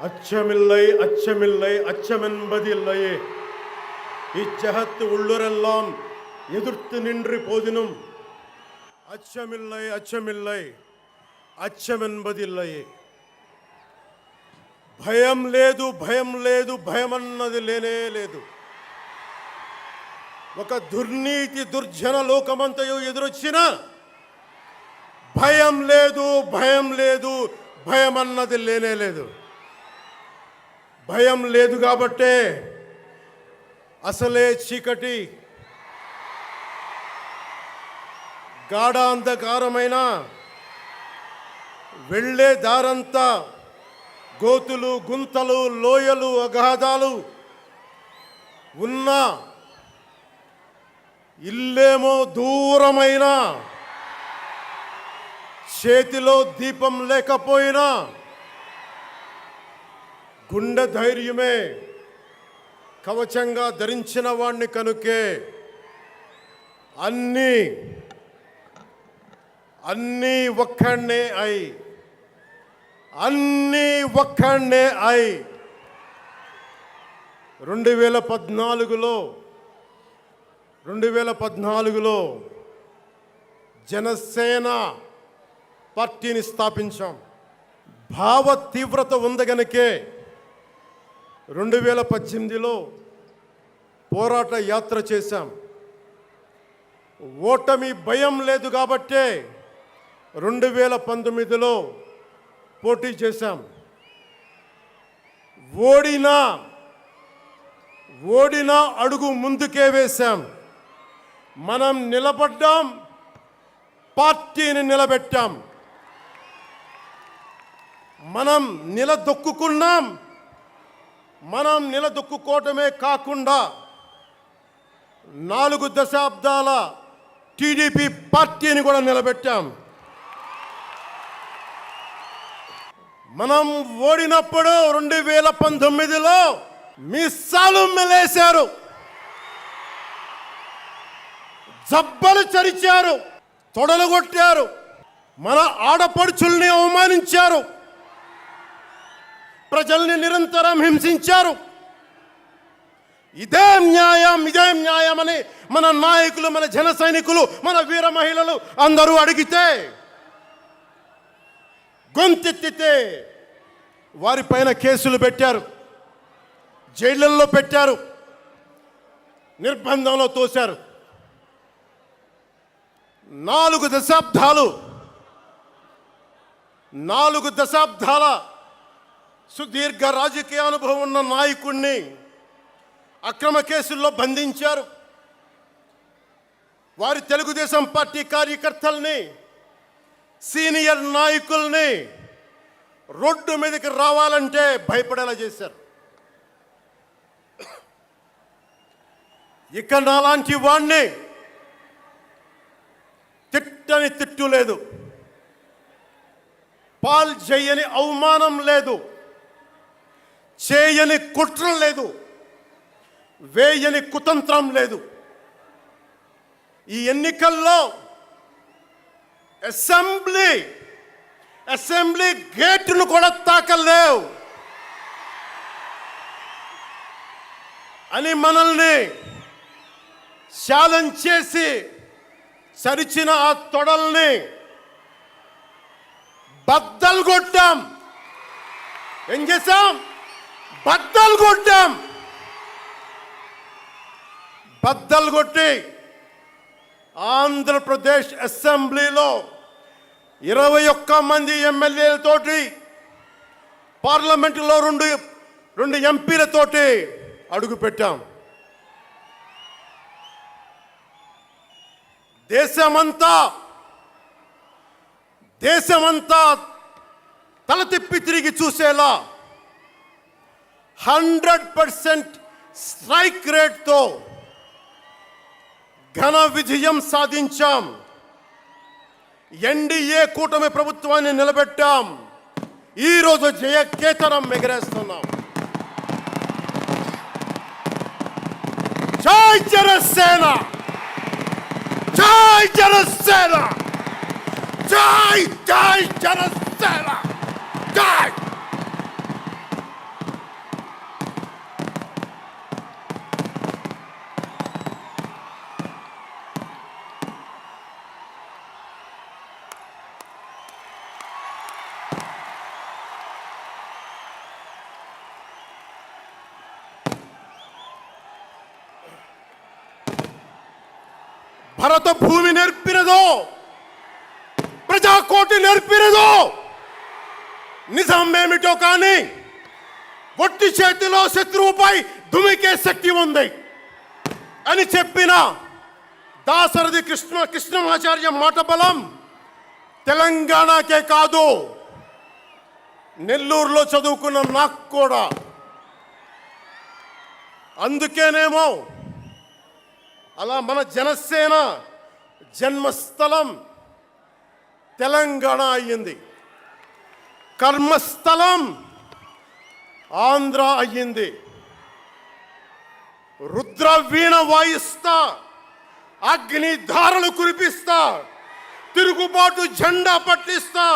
அச்சமில்லை அச்சமில்லை அச்சமென்பதில்லையே. இச்சகத்து உள்ளுரெல்லாம் எதிர்த்து நின்று போதினும் அச்சமில்லை அச்சமில்லை అచ్చమెన్బదిల్లయే. భయం లేదు భయం లేదు భయమన్నది లేనే లేదు. ఒక దుర్నీతి దుర్జన లోకమంతయు ఎదురొచ్చిన భయం లేదు భయం లేదు భయమన్నది లేనే లేదు. భయం లేదు కాబట్టే అసలే చీకటి గాఢాంధకారమైన వెళ్ళే దారంతా గోతులు గుంతలు లోయలు అగాధాలు ఉన్న ఇల్లేమో దూరమైన చేతిలో దీపం లేకపోయినా గుండె ధైర్యమే కవచంగా ధరించిన వాణ్ణి కనుకే అన్నీ ఒక్కడే అయి 2014లో జనసేన పార్టీని స్థాపించాం. భావ తీవ్రత ఉంది గనుకే 2018లో పోరాట యాత్ర చేశాం. ఓటమి భయం లేదు కాబట్టే 2019లో పోటీ చేశాం. ఓడినా అడుగు ముందుకే వేశాం. మనం నిలబడ్డాం, పార్టీని నిలబెట్టాం. మనం నిలదొక్కుకున్నాం. మనం నిలదొక్కుకోవటమే కాకుండా 4 దశాబ్దాల టీడీపీ పార్టీని కూడా నిలబెట్టాం. మనం ఓడినప్పుడు 2019లో మీసాలు మెలేశారు, జబ్బలు చరిచారు, తొడలు కొట్టారు, మన ఆడపడుచుల్ని అవమానించారు, ప్రజల్ని నిరంతరం హింసించారు. ఇదే న్యాయం అని మన నాయకులు, మన జన సైనికులు, మన వీర మహిళలు అందరూ అడిగితే, గొంతెత్తితే వారిపైన కేసులు పెట్టారు, జైళ్ళల్లో పెట్టారు, నిర్బంధంలో తోశారు. 4 దశాబ్దాల సుదీర్ఘ రాజకీయ అనుభవం ఉన్న నాయకుడిని అక్రమ కేసుల్లో బంధించారు. వారి తెలుగుదేశం పార్టీ కార్యకర్తల్ని, సీనియర్ నాయకుల్ని రోడ్డు మీదకి రావాలంటే భయపడేలా చేశారు. ఇక నాలాంటి వాణ్ణి తిట్టని తిట్టు లేదు, పాల్ చేయని అవమానం లేదు, చేయని కుట్ర లేదు, వేయని కుతంత్రం లేదు. ఈ ఎన్నికల్లో అసెంబ్లీ గేటును కూడా తాకలేవు అని మనల్ని ఛాలెంజ్ చేసి చరిచిన ఆ తొడల్ని బద్దలు కొట్టాం. ఏం చేశాం? బద్దలు కొట్టి ఆంధ్రప్రదేశ్ అసెంబ్లీలో 21 మంది ఎమ్మెల్యేలతోటి, పార్లమెంటులో 2 ఎంపీలతోటి అడుగు పెట్టాం. దేశమంతా తల తిప్పి తిరిగి చూసేలా 100% స్ట్రైక్ రేట్తో ఘన విజయం సాధించాం. ఎన్డీఏ కూటమి ప్రభుత్వాన్ని నిలబెట్టాం. ఈరోజు జయకేతనం ఎగరేస్తున్నాం. జై జనసేన, జై జనసేన, జై జనసేన, జై. భరత భూమి నేర్పినదో, ప్రజాకోటి నేర్పినదో నిజమేమిటో కానీ ఒట్టి చేతిలో శత్రువుపై దుమికే శక్తి ఉంది అని చెప్పిన దాశరథి కృష్ణమాచార్య మాట బలం తెలంగాణకే కాదు, నెల్లూరులో చదువుకున్న నాకు కూడా. అందుకేనేమో అలా మన జనసేన జన్మస్థలం తెలంగాణ అయ్యింది, కర్మస్థలం ఆంధ్ర అయ్యింది. రుద్ర వీణ వాయిస్తా, అగ్ని ధారలు కురిపిస్తా, తిరుగుబాటు జెండా పట్టిస్తా,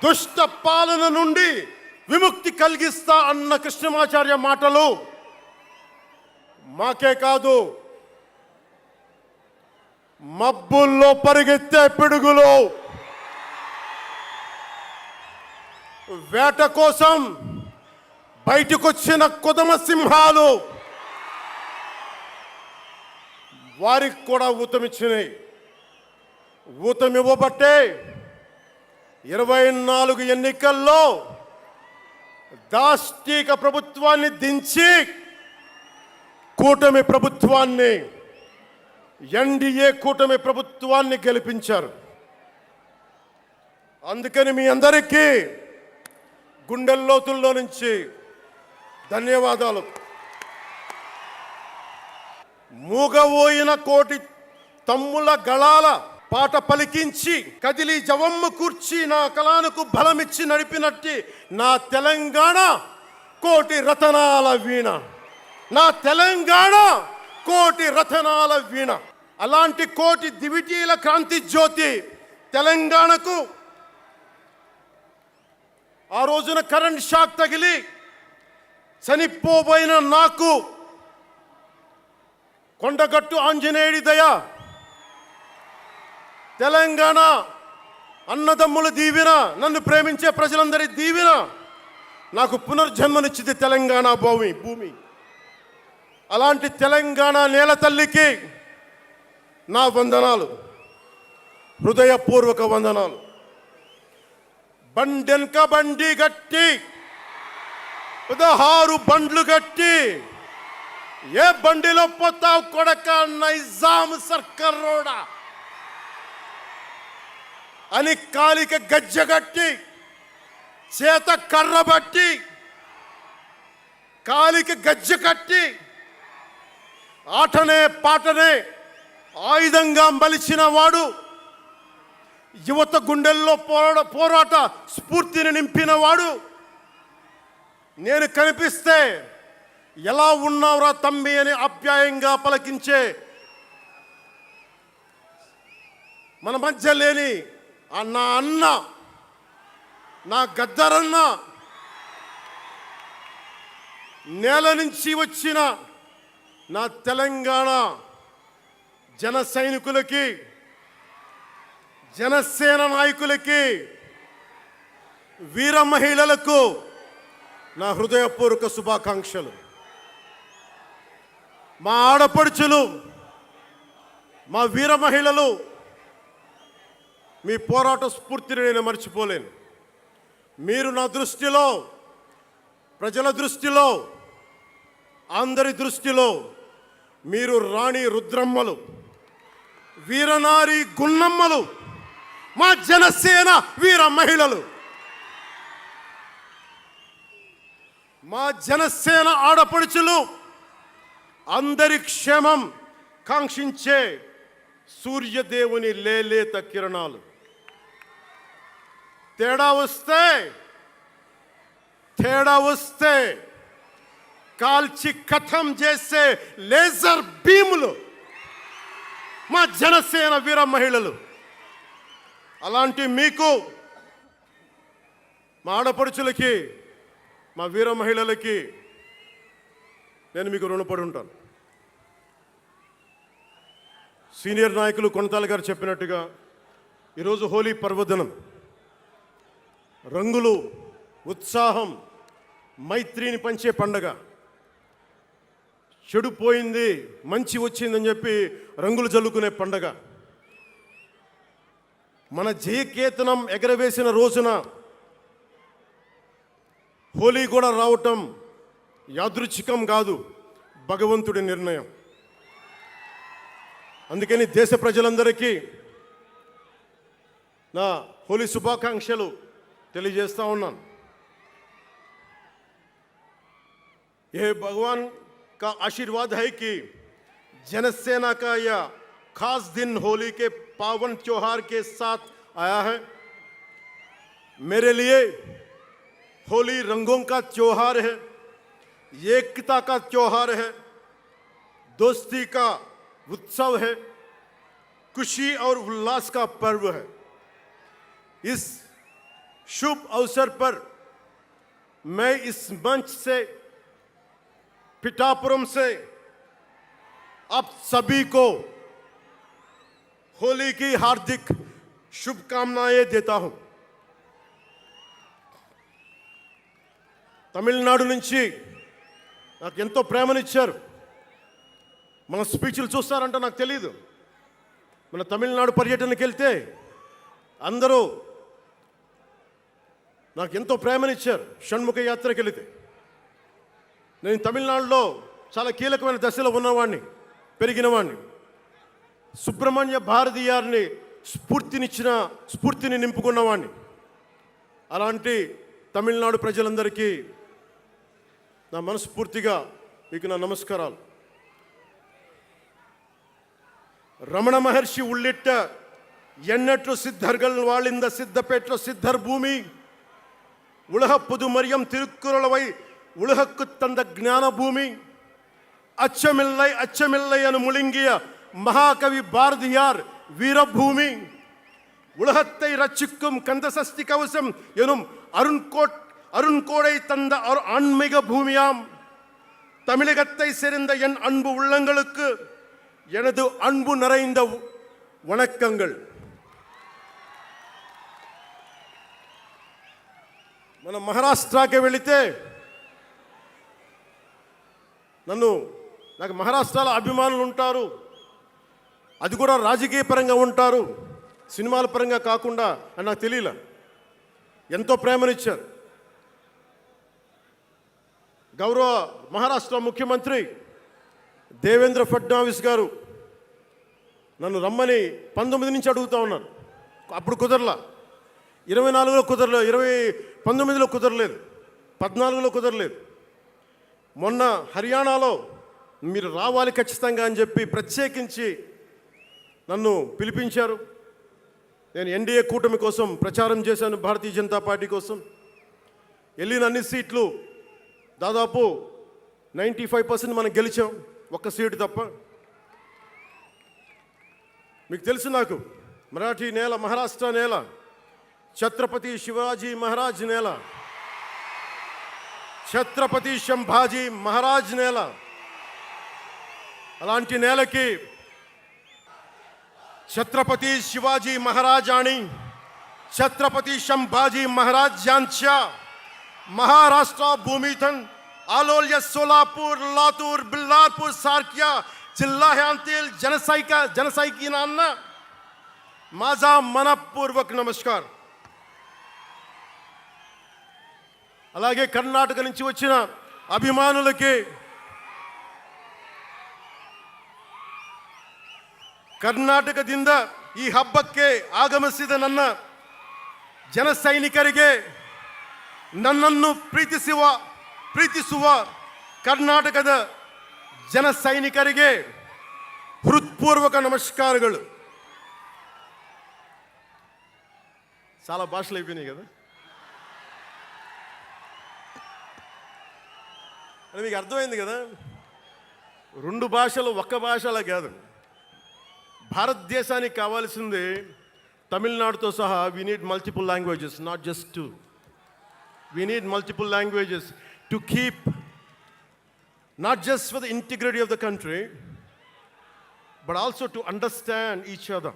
దుష్ట పాలన నుండి విముక్తి కలిగిస్తా అన్న కృష్ణమాచార్య మాటలు మాకే కాదు, మబ్బుల్లో పరిగెత్తే పిడుగులు, వేట కోసం బయటకొచ్చిన కొదమ సింహాలు వారికి కూడా ఊతమిచ్చినాయి. ఊతమివ్వబట్టే 24 ఎన్నికల్లో దాష్టీక ప్రభుత్వాన్ని దించి కూటమి ప్రభుత్వాన్ని, ఎన్డీఏ కూటమి ప్రభుత్వాన్ని గెలిపించారు. అందుకని మీ అందరికీ గుండెల్లోతుల్లో నుంచి ధన్యవాదాలు. మూగబోయిన కోటి తమ్ముల గళాల పాట పలికించి కదిలి జవమ్మ కూర్చి నా కళానికి బలమిచ్చి నడిపినట్టి నా తెలంగాణ కోటి రతనాల వీణ, నా తెలంగాణ కోటి రతనాల వీణ. అలాంటి కోటి దివిటీల క్రాంతి జ్యోతి తెలంగాణకు ఆ రోజున కరెంట్ షాక్ తగిలి చనిపోబోయిన నాకు కొండగట్టు ఆంజనేయుడి దయ, తెలంగాణ అన్నదమ్ముల దీవెన, నన్ను ప్రేమించే ప్రజలందరి దీవెన నాకు పునర్జన్మనిచ్చింది తెలంగాణ భూమి. అలాంటి తెలంగాణ నేల తల్లికి నా వందనాలు, హృదయపూర్వక వందనాలు. బండెన్క బండి గట్టి 16 బండ్లు గట్టి ఏ బండిలో పోతావు కొడక నైజాం సర్కార్ రోడా అని కాలిక గజ్జగట్టి చేత కర్రబట్టి కాలిక గజ్జ కట్టి ఆటనే పాటనే ఆయుధంగా మలిచిన వాడు, యువత గుండెల్లో పోరాట స్ఫూర్తిని నింపిన వాడు, నేను కనిపిస్తే ఎలా ఉన్నావురా తమ్మి అని ఆప్యాయంగా పలకించే మన మధ్య లేని నా అన్న, నా గద్దరన్న, నేల నుంచి వచ్చిన నా తెలంగాణ జన సైనికులకి, జనసేన నాయకులకి, వీర మహిళలకు నా హృదయపూర్వక శుభాకాంక్షలు. మా ఆడపడుచులు, మా వీర మహిళలు, మీ పోరాట స్ఫూర్తిని నేను మర్చిపోలేను. మీరు నా దృష్టిలో, ప్రజల దృష్టిలో, అందరి దృష్టిలో మీరు రాణి రుద్రమ్మలు, వీరనారి గున్నమ్మలు, మా జనసేన వీర మహిళలు. మా జనసేన ఆడపడుచులు అందరి క్షేమం కాంక్షించే సూర్యదేవుని లేలేత కిరణాలు. తేడా వస్తే కాల్చి కథం చేసే లేజర్ బీములు మా జనసేన వీర మహిళలు. అలాంటి మీకు, మా ఆడపడుచులకి, మా వీర మహిళలకి నేను మీకు రుణపడి ఉంటాను. సీనియర్ నాయకులు కొనతాల గారు చెప్పినట్టుగా ఈరోజు హోలీ పర్వదినం. రంగులు, ఉత్సాహం, మైత్రిని పంచే పండగ. చెడు పోయింది, మంచి వచ్చిందని చెప్పి రంగులు జల్లుకునే పండగ. మన జయకేతనం ఎగరవేసిన రోజున హోలీ కూడా రావటం యాదృచ్ఛికం కాదు, భగవంతుడి నిర్ణయం. అందుకని దేశ ప్రజలందరికీ నా హోలీ శుభాకాంక్షలు తెలియజేస్తా ఉన్నాను. ये भगवान का आशीर्वाद है कि जनसेना का यह खास दिन होली के पावन त्योहार के साथ आया है. मेरे लिए होली रंगों का त्योहार है, एकता का त्योहार है, दोस्ती का उत्सव है, खुशी और उल्लास का पर्व है. इस शुभ अवसर पर मैं इस मंच से, पिठापुरम से आप सभी को होली की हार्दिक शुभकामनाएं देता हूं. తమిళనాడు నుంచి నాకు ఎంతో ప్రేమనిచ్చారు. మన స్పీచ్లు చూస్తారంటే నాకు తెలియదు. మన తమిళనాడు పర్యటనకి వెళ్తే అందరూ నాకు ఎంతో ప్రేమనిచ్చారు. షణ్ముఖ యాత్రకి వెళితే నేను తమిళనాడులో చాలా కీలకమైన దశలో ఉన్నవాడిని, పెరిగినవాడిని. సుబ్రహ్మణ్య భారతీయారిని స్ఫూర్తిని నింపుకున్నవాడిని. అలాంటి తమిళనాడు ప్రజలందరికీ నా మనస్ఫూర్తిగా మీకు నా నమస్కారాలు. రమణ మహర్షి ఉళ్ళిట్ట ఎన్నట్లు సిద్ధர்கள் வாழ்ந்த சித்தப்பெற்ற சித்தர் பூமி உலக புதுமரியம் திருக்குறளவை உலகக்கு தந்த ஞான பூமி அச்சமில்லை அச்சமில்லை என முழுங்கிய மகாகவி பாரதியார் வீரபூமி உலகத்தை ரட்சிக்கும் கந்தசஷ்டி கவசம் எனும் அருண்கோடை தந்த ஆன்மீக பூமியாம் தமிழகத்தை சேர்ந்த என் அன்பு உள்ளங்களுக்கு எனது அன்பு நிறைந்த வணக்கங்கள். మన మహారాష్ట్రకి వెళితే నాకు మహారాష్ట్రలో అభిమానులు ఉంటారు. అది కూడా రాజకీయ పరంగా ఉంటారు, సినిమాల పరంగా కాకుండా అని నాకు తెలియలే. ఎంతో ప్రేమనిచ్చారు. గౌరవ మహారాష్ట్ర ముఖ్యమంత్రి దేవేంద్ర ఫడ్నవీస్ గారు నన్ను రమ్మని 19 నుంచి అడుగుతూ ఉన్నారు. అప్పుడు కుదరలా, 24లో కుదరలేదు, 19లో కుదరలేదు, 14లో కుదరలేదు. మొన్న హర్యానాలో మీరు రావాలి ఖచ్చితంగా అని చెప్పి ప్రత్యేకించి నన్ను పిలిపించారు. నేను ఎన్డీఏ కూటమి కోసం ప్రచారం చేశాను, భారతీయ జనతా పార్టీ కోసం. వెళ్ళిన అన్ని సీట్లు దాదాపు 95% మనం గెలిచాం, ఒక్క సీటు తప్ప. మీకు తెలుసు, నాకు మరాఠీ నేల, మహారాష్ట్ర నేల, ఛత్రపతి శివాజీ మహారాజ్ నేల, ఛత్రపతి సంభాజీ మహారాజ్ నేల. అలాంటి నేలకి ఛత్రపతి शिवाजी महाराज आणि छत्रपती संभाजी महाराज यांच्या महाराष्ट्र भूमीतून आलोल्य सोलापूर, लातूर, बिल्लारपूर सारख्या जिल्ह्यांतील जनसैनिकांना माझा मनपूर्वक नमस्कार. అలాగే కర్ణాటక నుంచి వచ్చిన అభిమానులకి, ಕರ್ನಾಟಕದಿಂದ ಈ ಹಬ್ಬಕ್ಕೆ ಆಗಮಿಸಿದ ನನ್ನ ಜನ ಸೈನಿಕರಿಗೆ, ನನ್ನನ್ನು ಪ್ರೀತಿಸುವ ಕರ್ನಾಟಕದ ಜನ ಸೈನಿಕರಿಗೆ హృత్పూర్వక నమస్కారాలు. చాలా భాషలు అయిపోయినాయి కదా. అని మీకు అర్థమైంది కదా, 2 భాషలు ఒక్క భాషలా కాదు. భారతదేశానికి కావాల్సింది తమిళనాడుతో సహా we need multiple languages, not just 2. We need multiple languages to keep, not just for the integrity of the country, but also to understand each other,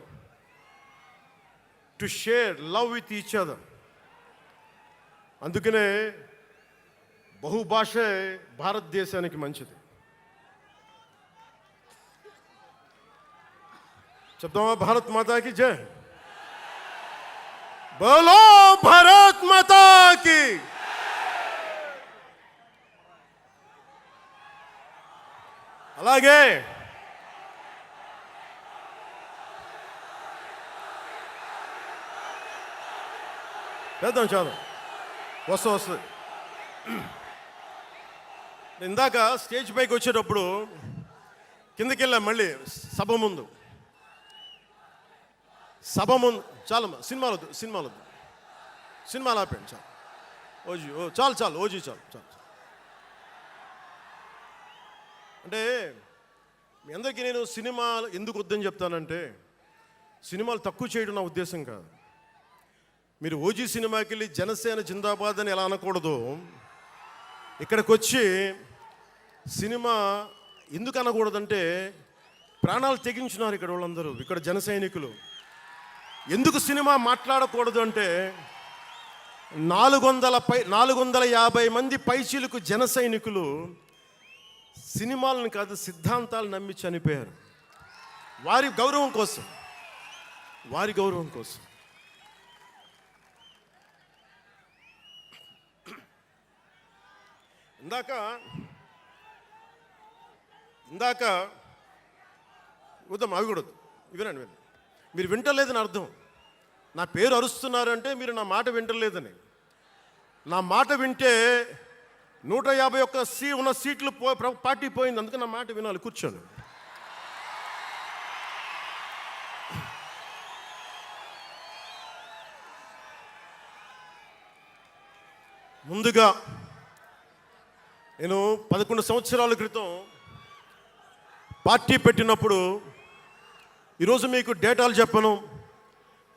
to share love with each other. అందుకనే బహుభాష భారతదేశానికి మంచిది. చెప్తామా? భారత్ మాతాకి జై. బోలో భారత్ మాతాకి. అలాగే చేద్దాం, చాలా వస్తుంది. ఇందాక స్టేజ్ పైకి వచ్చేటప్పుడు కిందకి వెళ్ళాం, మళ్ళీ సభ ముందు చాలా సినిమాలు ఆపండి, చాలు ఓజీ, చాలు ఓజీ, చాలు. అంటే మీ అందరికీ నేను సినిమాలు ఎందుకు వద్దని చెప్తానంటే, సినిమాలు తక్కువ చేయడం నా ఉద్దేశం కాదు. మీరు ఓజీ సినిమాకి వెళ్ళి జనసేన జిందాబాద్ అని ఎలా అనకూడదు, ఇక్కడికి వచ్చి సినిమా ఎందుకు అనకూడదంటే, ప్రాణాలు తెగించున్నారు ఇక్కడ వాళ్ళందరూ, ఇక్కడ జన సైనికులు. ఎందుకు సినిమా మాట్లాడకూడదు అంటే, 450 మంది పైచీలకు జన సైనికులు సినిమాలను కాదు సిద్ధాంతాలు నమ్మి చనిపోయారు. వారి గౌరవం కోసం. ఇందాక వద్దాం, అవి కూడా వినండి. మీరు వింటలేదని అర్థం. నా పేరు అరుస్తున్నారంటే మీరు నా మాట వింటలేదని. నా మాట వింటే 151 ఉన్న సీట్లు పార్టీ పోయింది. అందుకే నా మాట వినాలి, కూర్చోండి. ముందుగా నేను 11 సంవత్సరాల క్రితం పార్టీ పెట్టినప్పుడు, ఈరోజు మీకు డేటాలు చెప్పను,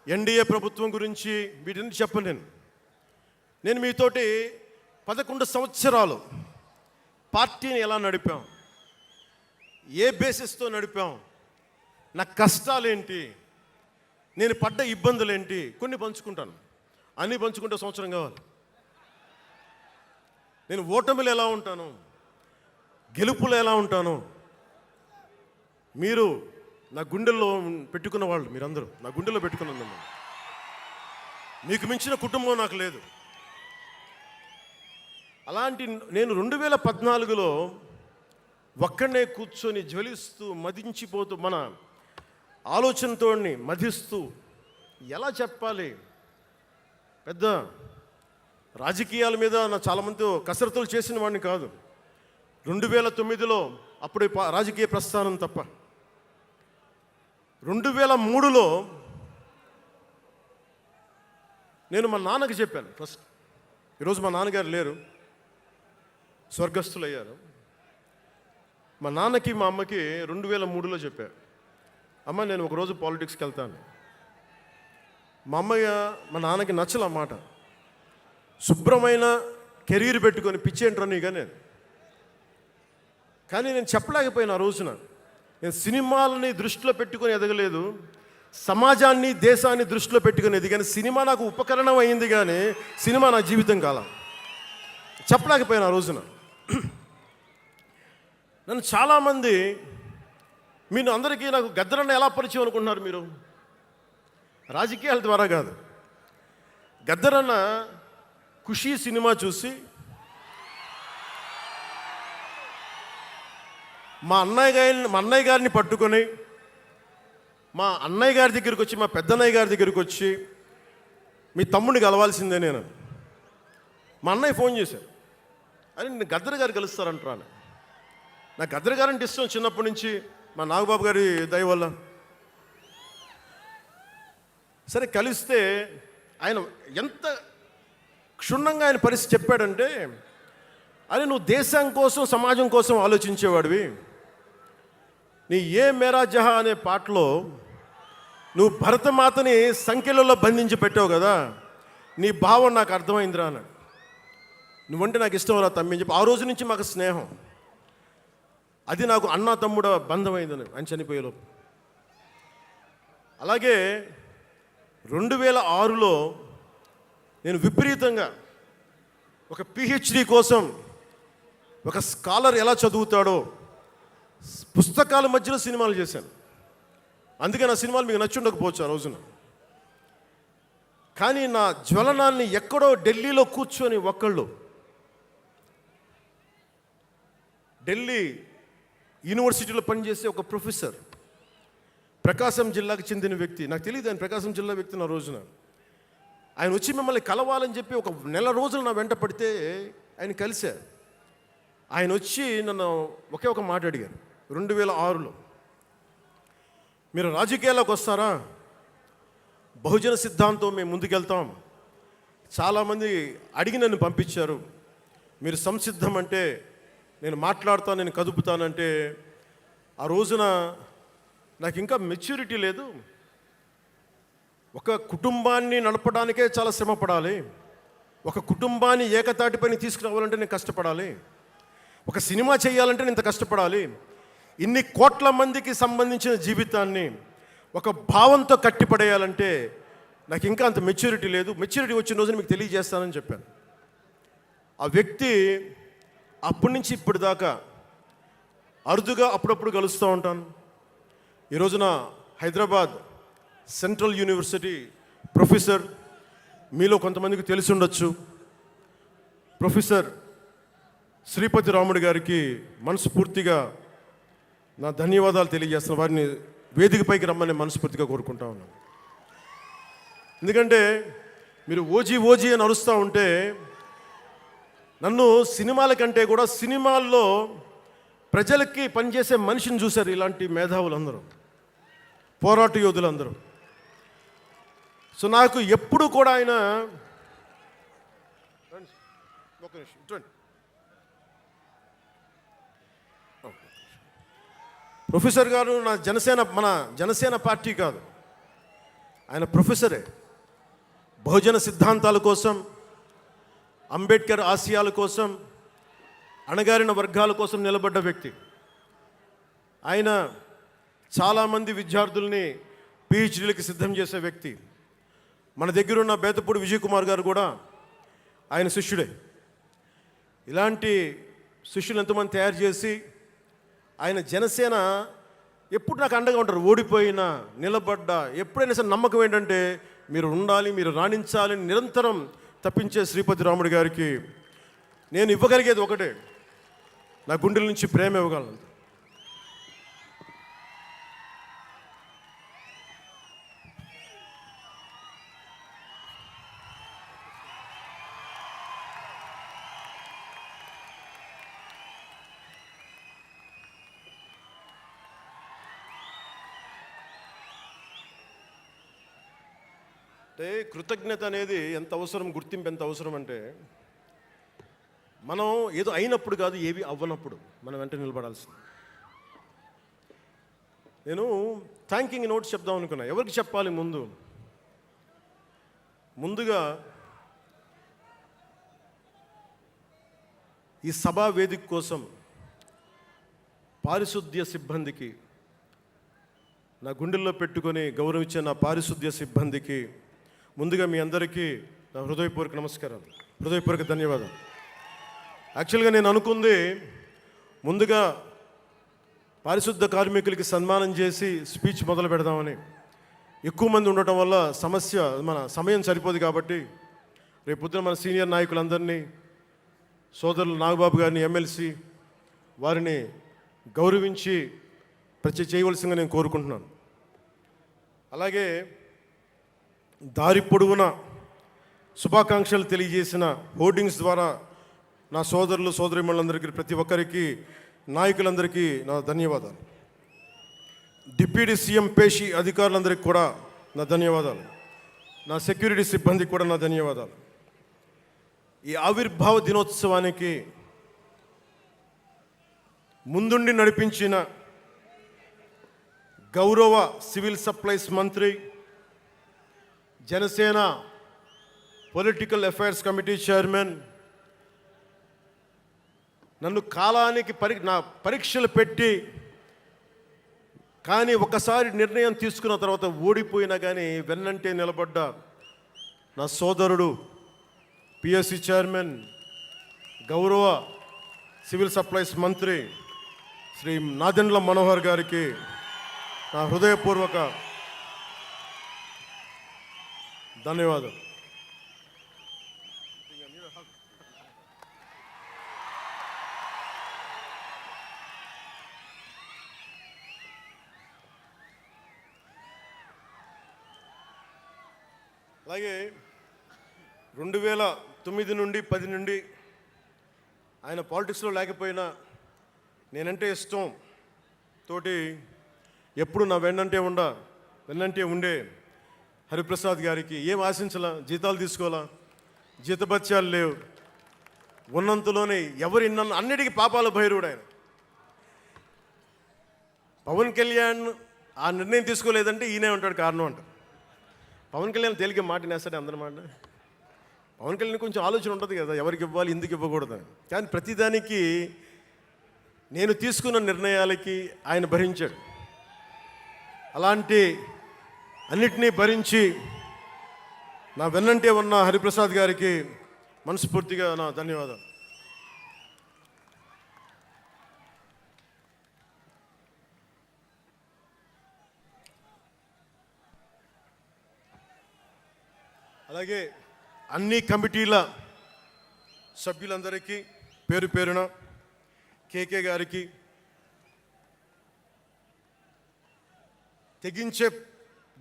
ఎన్డీఏ ప్రభుత్వం గురించి వీటిని చెప్పలేను. నేను మీతోటి 11 సంవత్సరాలు పార్టీని ఎలా నడిపాం, ఏ బేసిస్తో నడిపాం, నా కష్టాలేంటి, నేను పడ్డ ఇబ్బందులేంటి, కొన్ని పంచుకుంటాను. అన్నీ పంచుకుంటే సంవత్సరం కావాలి. నేను ఓటమిలు ఎలా ఉంటాను, గెలుపులు ఎలా ఉంటాను, మీరు నా గుండెల్లో పెట్టుకున్న వాళ్ళు, మీరందరూ నా గుండెల్లో పెట్టుకున్న, మీకు మించిన కుటుంబం నాకు లేదు. అలాంటి నేను 2014లో ఒక్కడనే కూర్చొని జ్వలిస్తూ మదించిపోతూ, మన ఆలోచనతో మధిస్తూ, ఎలా చెప్పాలి, పెద్ద రాజకీయాల మీద నా చాలామందితో కసరత్తులు చేసిన వాడిని కాదు. 2009లో అప్పుడు రాజకీయ ప్రస్థానం తప్ప. 2003లో నేను మా నాన్నకి చెప్పాను ఫస్ట్. ఈరోజు మా నాన్నగారు లేరు, స్వర్గస్థులయ్యారు. మా నాన్నకి మా అమ్మకి 2003లో చెప్పారు, అమ్మ నేను ఒకరోజు పాలిటిక్స్కి వెళ్తాను. మా మా నాన్నకి నచ్చల మాట. శుభ్రమైన కెరీర్ పెట్టుకొని పిచ్చేంట్రా నీగానే. కానీ నేను చెప్పలేకపోయినా ఆ రోజున. నేను సినిమాలని దృష్టిలో పెట్టుకొని ఎదగలేదు, సమాజాన్ని దేశాన్ని దృష్టిలో పెట్టుకొని ఎదిగాను. సినిమా నాకు ఉపకరణం అయింది, కానీ సినిమా నా జీవితం కాలం. చెప్పలేకపోయినా ఆ రోజున. నన్ను చాలామంది, మీరు అందరికీ నాకు గద్దరన్న ఎలా పరిచయం అనుకుంటున్నారు మీరు? రాజకీయాల ద్వారా కాదు. గద్దరన్న ఖుషీ సినిమా చూసి మా అన్నయ్య గారిని పట్టుకొని, మా అన్నయ్య గారి దగ్గరికి వచ్చి, మా పెద్దన్నయ్య గారి దగ్గరికి వచ్చి, మీ తమ్ముడిని కలవాల్సిందే నేను. మా అన్నయ్య ఫోన్ చేశారు, అరే నేను గద్దర్ గారు కలుస్తారంటాను. నాకు గద్దర్ గారు అంటే ఇష్టం చిన్నప్పటి నుంచి, మా నాగబాబు గారి దయ వల్ల. సరే కలిస్తే ఆయన ఎంత క్షుణ్ణంగా ఆయన పరిస్థితి చెప్పాడంటే, అరే నువ్వు దేశం కోసం సమాజం కోసం ఆలోచించేవాడివి. నీ ఏ మేరా జహా అనే పాటలో నువ్వు భరతమాతని సంఖ్యలలో బంధించి పెట్టావు కదా, నీ భావం నాకు అర్థమైందిరా అన్నాడు. నువ్వంటే నాకు ఇష్టం రా తమ్మి అని చెప్పి ఆ రోజు నుంచి మాకు స్నేహం. అది నాకు అన్నా తమ్ముడ బంధమైందని ఆయన చనిపోయేలోపు. అలాగే 2006లో నేను విపరీతంగా ఒక పిహెచ్డి కోసం, ఒక స్కాలర్ ఎలా చదువుతాడో పుస్తకాల మధ్యలో సినిమాలు చేశాను. అందుకే నా సినిమాలు మీకు నచ్చి ఉండకపోవచ్చు ఆ రోజున. కానీ నా జ్వలనాన్ని ఎక్కడో ఢిల్లీలో కూర్చొని ఒకళ్ళు, ఢిల్లీ యూనివర్సిటీలో పనిచేసే ఒక ప్రొఫెసర్, ప్రకాశం జిల్లాకు చెందిన వ్యక్తి, నాకు తెలియదు ఆయన ప్రకాశం జిల్లా వ్యక్తి. నా రోజున ఆయన వచ్చి మిమ్మల్ని కలవాలని చెప్పి ఒక నెల రోజులు నా వెంట పడితే ఆయన కలిశారు. ఆయన వచ్చి నన్ను ఒకే ఒక మాట అడిగారు 2006లో, మీరు రాజకీయాల్లోకి వస్తారా? బహుజన సిద్ధాంతం మేము ముందుకెళ్తాం, చాలామంది అడిగి నన్ను పంపించారు, మీరు సంసిద్ధం అంటే నేను మాట్లాడతాను, నేను కదుపుతానంటే ఆ రోజున నాకు ఇంకా మెచ్యూరిటీ లేదు. ఒక కుటుంబాన్ని నడపడానికే చాలా శ్రమ పడాలి, ఒక కుటుంబాన్ని ఏకతాటిపైన తీసుకురావాలంటే నేను కష్టపడాలి, ఒక సినిమా చేయాలంటే నేను ఇంత కష్టపడాలి, ఇన్ని కోట్ల మందికి సంబంధించిన జీవితాన్ని ఒక భావంతో కట్టిపడేయాలంటే నాకు ఇంకా అంత మెచ్యూరిటీ లేదు, మెచ్యూరిటీ వచ్చిన రోజున మీకు తెలియజేస్తానని చెప్పాను. ఆ వ్యక్తి అప్పటి నుంచి ఇప్పటి దాకా అరుదుగా అప్పుడప్పుడు కలుస్తూ ఉంటాను. ఈ రోజున హైదరాబాద్ సెంట్రల్ యూనివర్సిటీ ప్రొఫెసర్, మీలో కొంతమందికి తెలిసి ఉండొచ్చు, ప్రొఫెసర్ శ్రీపతి రాముడు గారికి మనస్ఫూర్తిగా నా ధన్యవాదాలు తెలియజేస్తున్నాను. వారిని వేదికపైకి రమ్మని మనస్ఫూర్తిగా కోరుకుంటా ఉన్నాను. ఎందుకంటే మీరు ఓజీ ఓజీ అని అరుస్తూ ఉంటే నన్ను సినిమాల కంటే కూడా సినిమాల్లో ప్రజలకి పనిచేసే మనిషిని చూశారు ఇలాంటి మేధావులందరూ, పోరాట యోధులందరూ. సో నాకు ఎప్పుడు కూడా ఆయన ప్రొఫెసర్ గారు మన జనసేన పార్టీ కాదు, ఆయన ప్రొఫెసరే. బహుజన సిద్ధాంతాల కోసం, అంబేద్కర్ ఆశయాల కోసం, అణగారిన వర్గాల కోసం నిలబడ్డ వ్యక్తి. ఆయన చాలామంది విద్యార్థుల్ని పిహెచ్డీలకి సిద్ధం చేసే వ్యక్తి. మన దగ్గర ఉన్న బేతపూడి విజయ్ కుమార్ గారు కూడా ఆయన శిష్యుడే. ఇలాంటి శిష్యులు ఎంతమంది తయారు చేసి ఆయన జనసేన ఎప్పుడు నాకు అండగా ఉంటారు. ఓడిపోయినా నిలబడ్డా ఎప్పుడైనా సరే నమ్మకం ఏంటంటే మీరు ఉండాలి, మీరు రాణించాలని నిరంతరం తప్పించే శ్రీపతి రాముడు గారికి నేను ఇవ్వగలిగేది ఒకటే, నా గుండెల నుంచి ప్రేమ ఇవ్వగలను. అంటే కృతజ్ఞత అనేది ఎంత అవసరం, గుర్తింపు ఎంత అవసరం అంటే మనం ఏదో అయినప్పుడు కాదు, ఏవి అవ్వనప్పుడు మనం వెంట నిలబడాల్సింది. నేను థ్యాంకింగ్ నోట్స్ చెప్దాం అనుకున్నా. ఎవరికి చెప్పాలి? ముందుగా ఈ సభా వేదిక కోసం పారిశుద్ధ్య సిబ్బందికి, నా గుండెల్లో పెట్టుకొని గౌరవించే నా పారిశుద్ధ్య సిబ్బందికి ముందుగా మీ అందరికీ నా హృదయపూర్వక నమస్కారాలు, హృదయపూర్వక ధన్యవాదాలు. యాక్చువల్గా నేను అనుకుంది ముందుగా పారిశుద్ధ కార్మికులకి సన్మానం చేసి స్పీచ్ మొదలు పెడదామని. ఎక్కువ మంది ఉండటం వల్ల మన సమయం సరిపోదు కాబట్టి రేపు పొద్దున మన సీనియర్ నాయకులందరినీ, సోదరులు నాగబాబు గారిని, ఎమ్మెల్సీ వారిని గౌరవించి చేయవలసిందిగా నేను కోరుకుంటున్నాను. అలాగే దారి పొడవునా శుభాకాంక్షలు తెలియజేసిన హోర్డింగ్స్ ద్వారా నా సోదరులు సోదరీమణులందరికీ, ప్రతి ఒక్కరికి, నాయకులందరికీ నా ధన్యవాదాలు. డిప్యూటీ సీఎం పేషి అధికారులందరికీ కూడా నా ధన్యవాదాలు. నా సెక్యూరిటీ సిబ్బందికి కూడా నా ధన్యవాదాలు. ఈ ఆవిర్భావ దినోత్సవానికి ముందుండి నడిపించిన గౌరవ సివిల్ సప్లైస్ మంత్రి, Janasena political affairs committee chairman, నన్ను కాలానికి నా పరీక్షలు పెట్టి కానీ ఒకసారి నిర్ణయం తీసుకున్న తర్వాత ఓడిపోయినా కానీ వెన్నంటే నిలబడ్డ నా సోదరుడు పిఎస్సి చైర్మన్, గౌరవ సివిల్ సప్లైస్ మంత్రి శ్రీ నాదెండ్ల మనోహర్ గారికి నా హృదయపూర్వక ధన్యవాదాలు. అలాగే 2009 నుండి 10 నుండి ఆయన పాలిటిక్స్లో లేకపోయినా నేనంటే ఇష్టం తోటి ఎప్పుడు నా వెన్నంటే ఉండే హరిప్రసాద్ గారికి ఏం ఆశించాలా, జీతాలు తీసుకోవాలా, జీతభత్యాలు లేవు, ఉన్నంతలోనే ఎవరు అన్నిటికీ పాపాల భైరవుడు ఆయన. పవన్ కళ్యాణ్ ఆ నిర్ణయం తీసుకోలేదంటే ఈయనే ఉంటాడు కారణం అంట. పవన్ కళ్యాణ్ తేలిక మాట నేస్తాడు అందరి మాట. పవన్ కళ్యాణ్ కొంచెం ఆలోచన ఉంటుంది కదా, ఎవరికి ఇవ్వాలి ఎందుకు ఇవ్వకూడదని. కానీ ప్రతిదానికి నేను తీసుకున్న నిర్ణయాలకి ఆయన భరించాడు. అలాంటి అన్నిటినీ భరించి నా వెన్నంటే ఉన్న హరిప్రసాద్ గారికి మనస్ఫూర్తిగా నా ధన్యవాదాలు. అలాగే అన్ని కమిటీల సభ్యులందరికీ పేరు పేరున, కేకే గారికి, తెగించే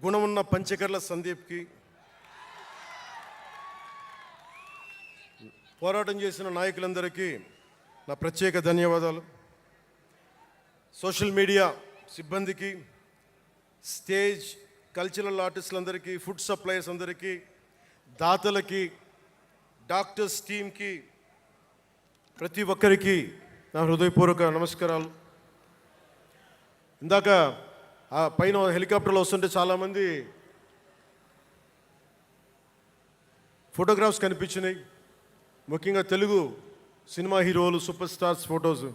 గుణమున్న పంచకర్ల సందీప్కి, పోరాటం చేసిన నాయకులందరికీ నా ప్రత్యేక ధన్యవాదాలు. సోషల్ మీడియా సిబ్బందికి, స్టేజ్ కల్చరల్ ఆర్టిస్టులందరికీ, ఫుడ్ సప్లయర్స్ అందరికీ, దాతలకి, డాక్టర్స్ టీమ్కి, ప్రతి ఒక్కరికి నా హృదయపూర్వక నమస్కారాలు. ఇందాక ఆ పైన హెలికాప్టర్లో వస్తుంటే చాలామంది ఫోటోగ్రాఫ్స్ కనిపించినాయి. ముఖ్యంగా తెలుగు సినిమా హీరోలు, సూపర్ స్టార్స్ ఫొటోస్.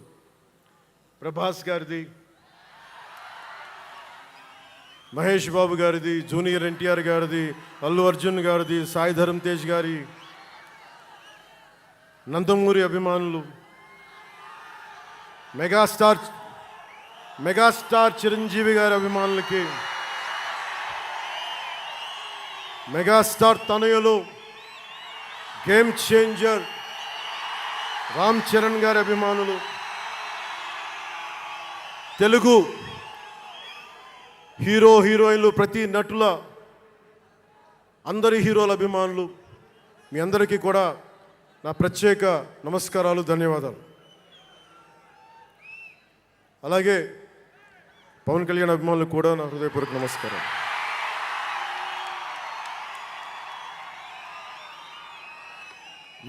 ప్రభాస్ గారిది, మహేష్ బాబు గారిది, జూనియర్ ఎన్టీఆర్ గారిది, అల్లు అర్జున్ గారిది, సాయి ధరమ్ తేజ్ గారి, నందమూరి అభిమానులు, మెగాస్టార్ చిరంజీవి గారి అభిమానులకి, మెగాస్టార్ తనయులు, గేమ్ చేంజర్ రామ్ చరణ్ గారి అభిమానులు, తెలుగు హీరోయిన్లు, ప్రతి నటుల అందరి హీరోల అభిమానులు, మీ అందరికీ కూడా నా ప్రత్యేక నమస్కారాలు, ధన్యవాదాలు. అలాగే పవన్ కళ్యాణ్ అభిమానులకు కూడా నా హృదయపూర్వక నమస్కారం.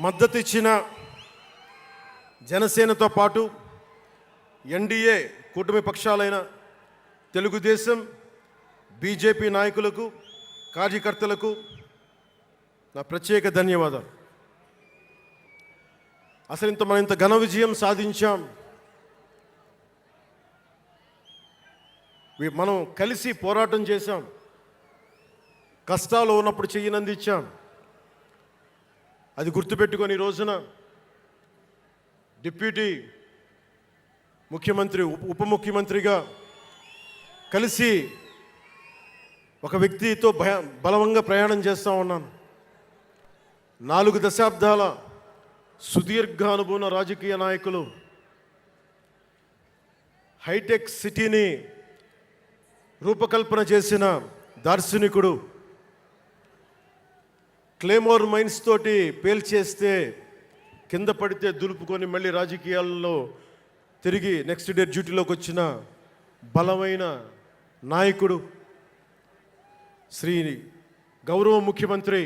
మద్దతు ఇచ్చిన జనసేనతో పాటు ఎన్డీఏ కూటమి పక్షాలైన తెలుగుదేశం, బీజేపీ నాయకులకు, కార్యకర్తలకు నా ప్రత్యేక ధన్యవాదాలు. అసలు మనం ఇంత ఘన విజయం సాధించాం. మనం కలిసి పోరాటం చేశాం, కష్టాలు ఉన్నప్పుడు చెయ్యినందించాం. అది గుర్తుపెట్టుకొని ఈ రోజున డిప్యూటీ ముఖ్యమంత్రి, ఉప ముఖ్యమంత్రిగా కలిసి ఒక వ్యక్తితో బలంగా ప్రయాణం చేస్తూ ఉన్నాను. 4 దశాబ్దాల సుదీర్ఘ అనుభవం రాజకీయ నాయకులు, హైటెక్ సిటీని రూపకల్పన చేసిన దార్శనికుడు, క్లేమోర్ మైన్స్ తోటి పేల్చేస్తే కింద పడితే దులుపుకొని మళ్ళీ రాజకీయాల్లో తిరిగి నెక్స్ట్ డే డ్యూటీలోకి వచ్చిన బలమైన నాయకుడు, శ్రీ గౌరవ ముఖ్యమంత్రి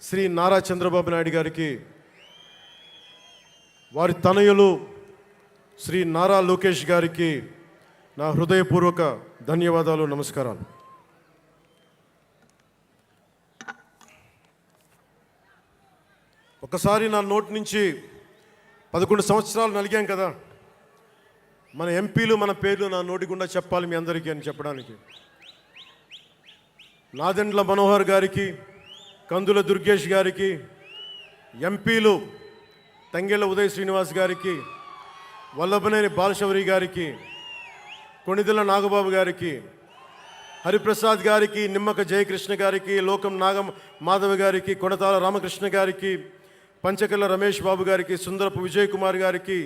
శ్రీ నారా చంద్రబాబు నాయుడు గారికి, వారి తనయులు శ్రీ నారా లోకేష్ గారికి నా హృదయపూర్వక ధన్యవాదాలు, నమస్కారాలు. ఒకసారి నా నోటి నుంచి 11 సంవత్సరాలు నలిగాం కదా, మన ఎంపీలు మన పేర్లు నా నోటి గుండా చెప్పాలి మీ అందరికీ అని చెప్పడానికి. నాదెండ్ల మనోహర్ గారికి, కందుల దుర్గేష్ గారికి, ఎంపీలు తంగెళ్ళ ఉదయ్ శ్రీనివాస్ గారికి, వల్లభనేని బాలశౌరి గారికి, కొణిదెల నాగబాబు గారికి, హరిప్రసాద్ గారికి, నిమ్మక జయకృష్ణ గారికి, లోకం నాగం మాధవ్ గారికి, కొనతాల రామకృష్ణ గారికి, పంచకల్ల రమేష్ బాబు గారికి, సుందరపు విజయ్ కుమార్ గారికి,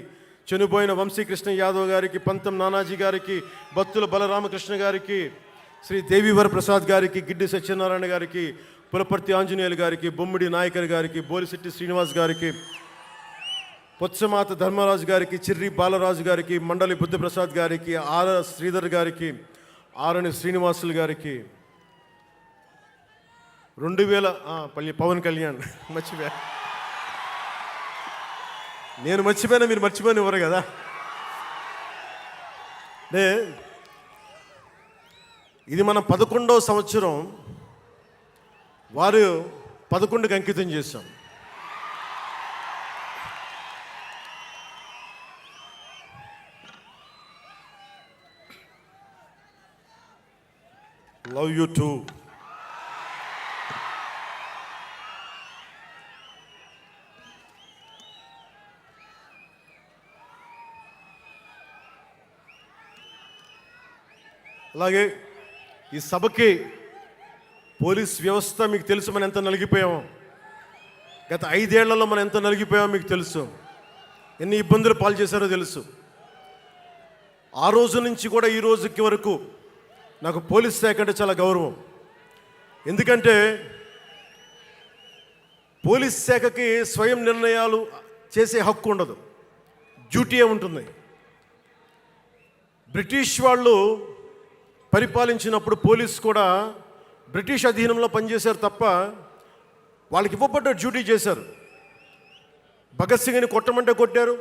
చనిపోయిన వంశీకృష్ణ యాదవ్ గారికి, పంతం నానాజీ గారికి, బత్తుల బలరామకృష్ణ గారికి, శ్రీ దేవివర ప్రసాద్ గారికి, గిడ్డి సత్యనారాయణ గారికి, పులపర్తి ఆంజనేయులు గారికి, బొమ్మిడి నాయకర్ గారికి, బోలిశెట్టి శ్రీనివాస్ గారికి, పొత్సమాత ధర్మరాజు గారికి, చిర్రి బాలరాజు గారికి, మండలి బుద్ధప్రసాద్ గారికి, ఆర్ శ్రీధర్ గారికి, ఆరణి శ్రీనివాసులు గారికి, 2000 పవన్ కళ్యాణ్ మర్చిపోయా, నేను మర్చిపోయినా మీరు మర్చిపోయిన ఎవరు కదా. ఇది మన 11వ సంవత్సరం, వారు 11కి అంకితం చేశాం. Love you two. అలాగే ఈ సభకి పోలీస్ వ్యవస్థ మీకు తెలుసు, మనం ఎంత నలిగిపోయామో. గత 5 ఏళ్లలో మనం ఎంత నలిగిపోయామో మీకు తెలుసు, ఎన్ని ఇబ్బందులు పాలు చేశారో తెలుసు. ఆ రోజు నుంచి కూడా ఈ రోజుకి వరకు నాకు పోలీస్ శాఖ అంటే చాలా గౌరవం. ఎందుకంటే పోలీస్ శాఖకి స్వయం నిర్ణయాలు చేసే హక్కు ఉండదు, డ్యూటీయే ఉంటుంది. బ్రిటిష్ వాళ్ళు పరిపాలించినప్పుడు పోలీస్ కూడా బ్రిటిష్ అధీనంలో పనిచేశారు తప్ప వాళ్ళకి ఇవ్వబడ్డ డ్యూటీ చేశారు. భగత్ సింగ్ని కొట్టమంటే కొట్టారు,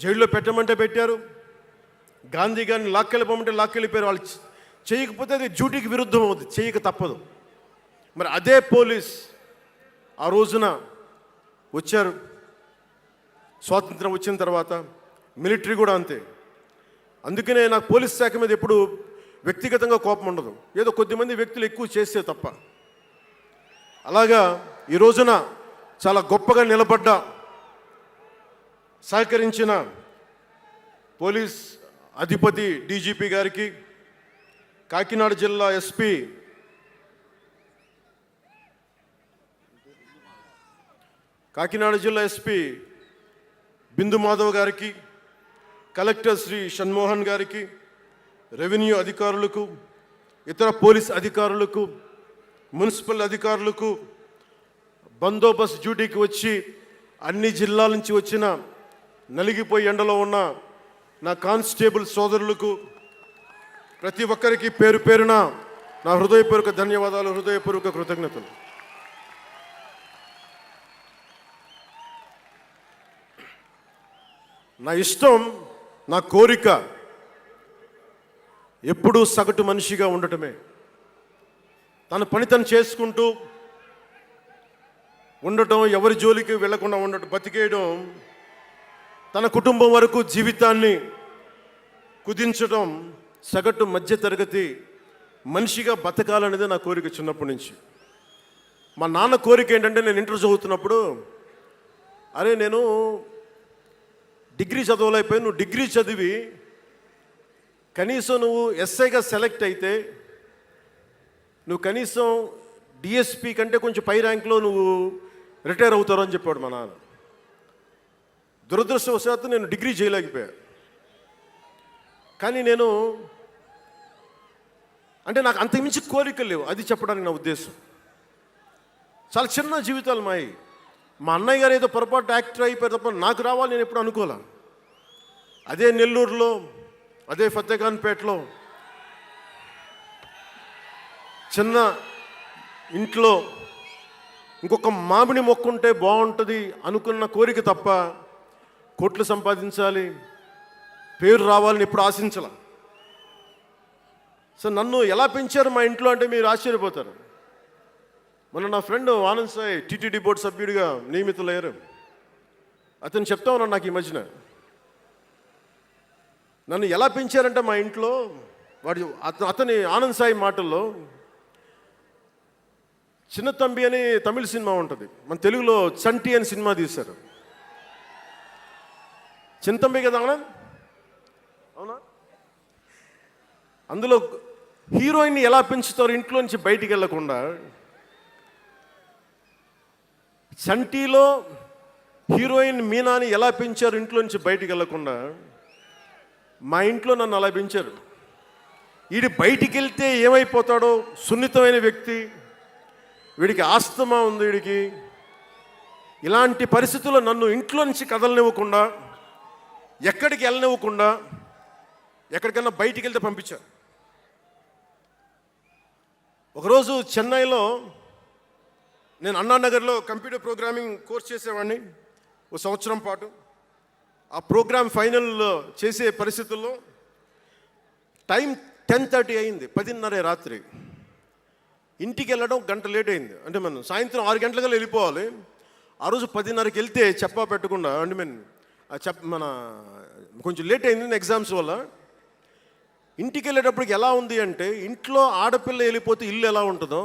జైల్లో పెట్టమంటే పెట్టారు, గాంధీ గారిని లాక్కెళ్ళిపోమంటే లాక్కెళ్ళిపోయారు. వాళ్ళు చేయకపోతే అది డ్యూటీకి విరుద్ధం అవుతుంది, చేయక తప్పదు. మరి అదే పోలీస్ ఆ రోజున వచ్చారు. స్వాతంత్రం వచ్చిన తర్వాత మిలిటరీ కూడా అంతే. అందుకనే నాకు పోలీస్ శాఖ మీద ఎప్పుడు వ్యక్తిగతంగా కోపం ఉండదు, ఏదో కొద్దిమంది వ్యక్తులు ఎక్కువ చేస్తే తప్ప. అలాగా ఈ రోజున చాలా గొప్పగా నిలబడ్డ, సహకరించిన పోలీస్ అధిపతి డీజీపీ గారికి, కాకినాడ జిల్లా ఎస్పీ బిందు మాధవ్ గారికి, కలెక్టర్ శ్రీ షణ్మోహన్ గారికి, రెవెన్యూ అధికారులకు, ఇతర పోలీస్ అధికారులకు, మున్సిపల్ అధికారులకు, బందోబస్తు డ్యూటీకి వచ్చి అన్ని జిల్లాల నుంచి వచ్చిన నలిగిపోయి ఎండలో ఉన్న నా కానిస్టేబుల్ సోదరులకు, ప్రతి ఒక్కరికి పేరు పేరున నా హృదయపూర్వక ధన్యవాదాలు, హృదయపూర్వక కృతజ్ఞతలు. నా ఇష్టం, నా కోరిక ఎప్పుడూ సగటు మనిషిగా ఉండటమే. తన పని తను చేసుకుంటూ ఉండటం, ఎవరి జోలికి వెళ్లకుండా ఉండటం, బతికేయడం, తన కుటుంబం వరకు జీవితాన్ని కుదించడం, సగటు మధ్యతరగతి మనిషిగా బతకాలనేది నా కోరిక చిన్నప్పటి నుంచి. మా నాన్న కోరిక ఏంటంటే, నేను ఇంటర్ చదువుతున్నప్పుడు, అరే నేను డిగ్రీ చదవలేకపోయి, నువ్వు డిగ్రీ చదివి కనీసం నువ్వు ఎస్ఐగా సెలెక్ట్ అయితే నువ్వు కనీసం డిఎస్పీ కంటే కొంచెం పై ర్యాంక్లో నువ్వు రిటైర్ అవుతారు అని చెప్పాడు మా నాన్న. దురదృష్టవశాత్తు నేను డిగ్రీ చేయలేకపోయా. కానీ నేను అంటే నాకు అంతకుమించి కోరికలు లేవు, అది చెప్పడానికి నా ఉద్దేశం. చాలా చిన్న జీవితాలు మాయి. మా అన్నయ్య గారు ఏదో పొరపాటు యాక్టర్ అయిపోయారు తప్ప నాకు రావాలి నేను ఎప్పుడు అనుకోలే. అదే నెల్లూరులో, అదే ఫతేఖాన్పేటలో చిన్న ఇంట్లో ఇంకొక మామిడి మొక్క ఉంటే బాగుంటుంది అనుకున్న కోరిక తప్ప కోట్లు సంపాదించాలి, పేరు రావాలని ఎప్పుడు ఆశించాల. సో నన్ను ఎలా పెంచారు మా ఇంట్లో అంటే మీరు ఆశ్చర్యపోతారు. మొన్న నా friend Anand Sai TTD board సభ్యుడిగా నియమితులయ్యారు. అతను చెప్తా ఉన్నాను నాకు ఈ మధ్యన, నన్ను ఎలా పెంచారంటే మా ఇంట్లో అతని ఆనంద్ సాయి మాటల్లో, చిన్న తంబి అని తమిళ సినిమా ఉంటుంది, మన తెలుగులో చంటి అని సినిమా తీశారు. చిన్న తంబి కదా ఆనంద్, అవునా? అందులో హీరోయిన్ని ఎలా పెంచుతారు ఇంట్లో నుంచి బయటికి వెళ్లకుండా? చంటీలో హీరోయిన్ మీనాని ఎలా పెంచారు ఇంట్లో నుంచి బయటికి వెళ్లకుండా? మా ఇంట్లో నన్ను అలా పెంచారు. వీడి బయటికి వెళ్తే ఏమైపోతాడో, సున్నితమైన వ్యక్తి, వీడికి ఆస్తమా ఉంది, వీడికి ఇలాంటి పరిస్థితుల్లో నన్ను ఇంట్లో నుంచి కదలనివ్వకుండా, ఎక్కడికి వెళ్ళనివ్వకుండా, ఎక్కడికన్నా బయటికి వెళ్తే పంపించారు. ఒకరోజు చెన్నైలో నేను అన్నానగర్లో కంప్యూటర్ ప్రోగ్రామింగ్ కోర్స్ చేసేవాడిని ఒక సంవత్సరం పాటు. ఆ ప్రోగ్రామ్ ఫైనల్ చేసే పరిస్థితుల్లో టైం 10:30 అయింది, 10:30 రాత్రి. ఇంటికి వెళ్ళడం గంట లేట్ అయింది. అంటే మనం సాయంత్రం 6 గంటలకల్లా వెళ్ళిపోవాలి. ఆ రోజు 10:30కి వెళ్తే చెప్పా పెట్టకుండా, అంటే మన కొంచెం లేట్ అయింది ఎగ్జామ్స్ వల్ల. ఇంటికి వెళ్ళేటప్పటికి ఎలా ఉంది అంటే, ఇంట్లో ఆడపిల్ల వెళ్ళిపోతే ఇల్లు ఎలా ఉంటుందో,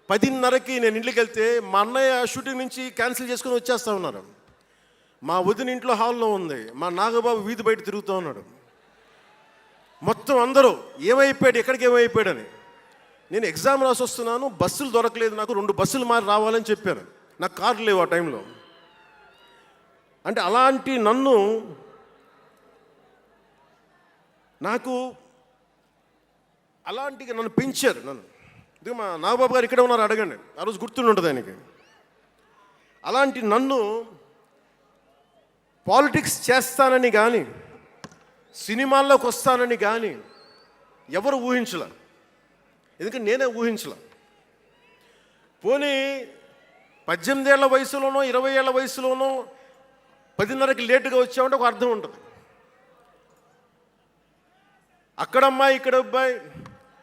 10:30కి నేను ఇంటికి వెళ్తే మా అన్నయ్య షూటింగ్ నుంచి క్యాన్సిల్ చేసుకుని వచ్చేస్తా ఉన్నారు. మా వదిన ఇంట్లో హాల్లో ఉంది, మా నాగబాబు వీధి బయట తిరుగుతూ ఉన్నాడు. మొత్తం అందరూ ఏమైపోయాడు, ఎక్కడికి ఏమైపోయాడని. నేను ఎగ్జామ్ రాసి వస్తున్నాను, బస్సులు దొరకలేదు నాకు, 2 బస్సులు మారి రావాలని చెప్పాను. నాకు కార్లు లేవు ఆ టైంలో. అంటే అలాంటి నన్ను పెంచారు నన్ను. ఇది మా నాగబాబు గారు ఇక్కడే ఉన్నారు, అడగండి, ఆ రోజు గుర్తుండి ఉంటుంది ఆయనకి. అలాంటి నన్ను పాలిటిక్స్ చేస్తానని కానీ, సినిమాల్లోకి వస్తానని కానీ ఎవరు ఊహించలే. ఎందుకంటే నేనే ఊహించలే. పోనీ 18 ఏళ్ల వయసులోనో 20 ఏళ్ల వయసులోనో 10:30కి లేటుగా వచ్చామంటే ఒక అర్థం ఉంటుంది. అక్కడ అమ్మాయి ఇక్కడ అబ్బాయి,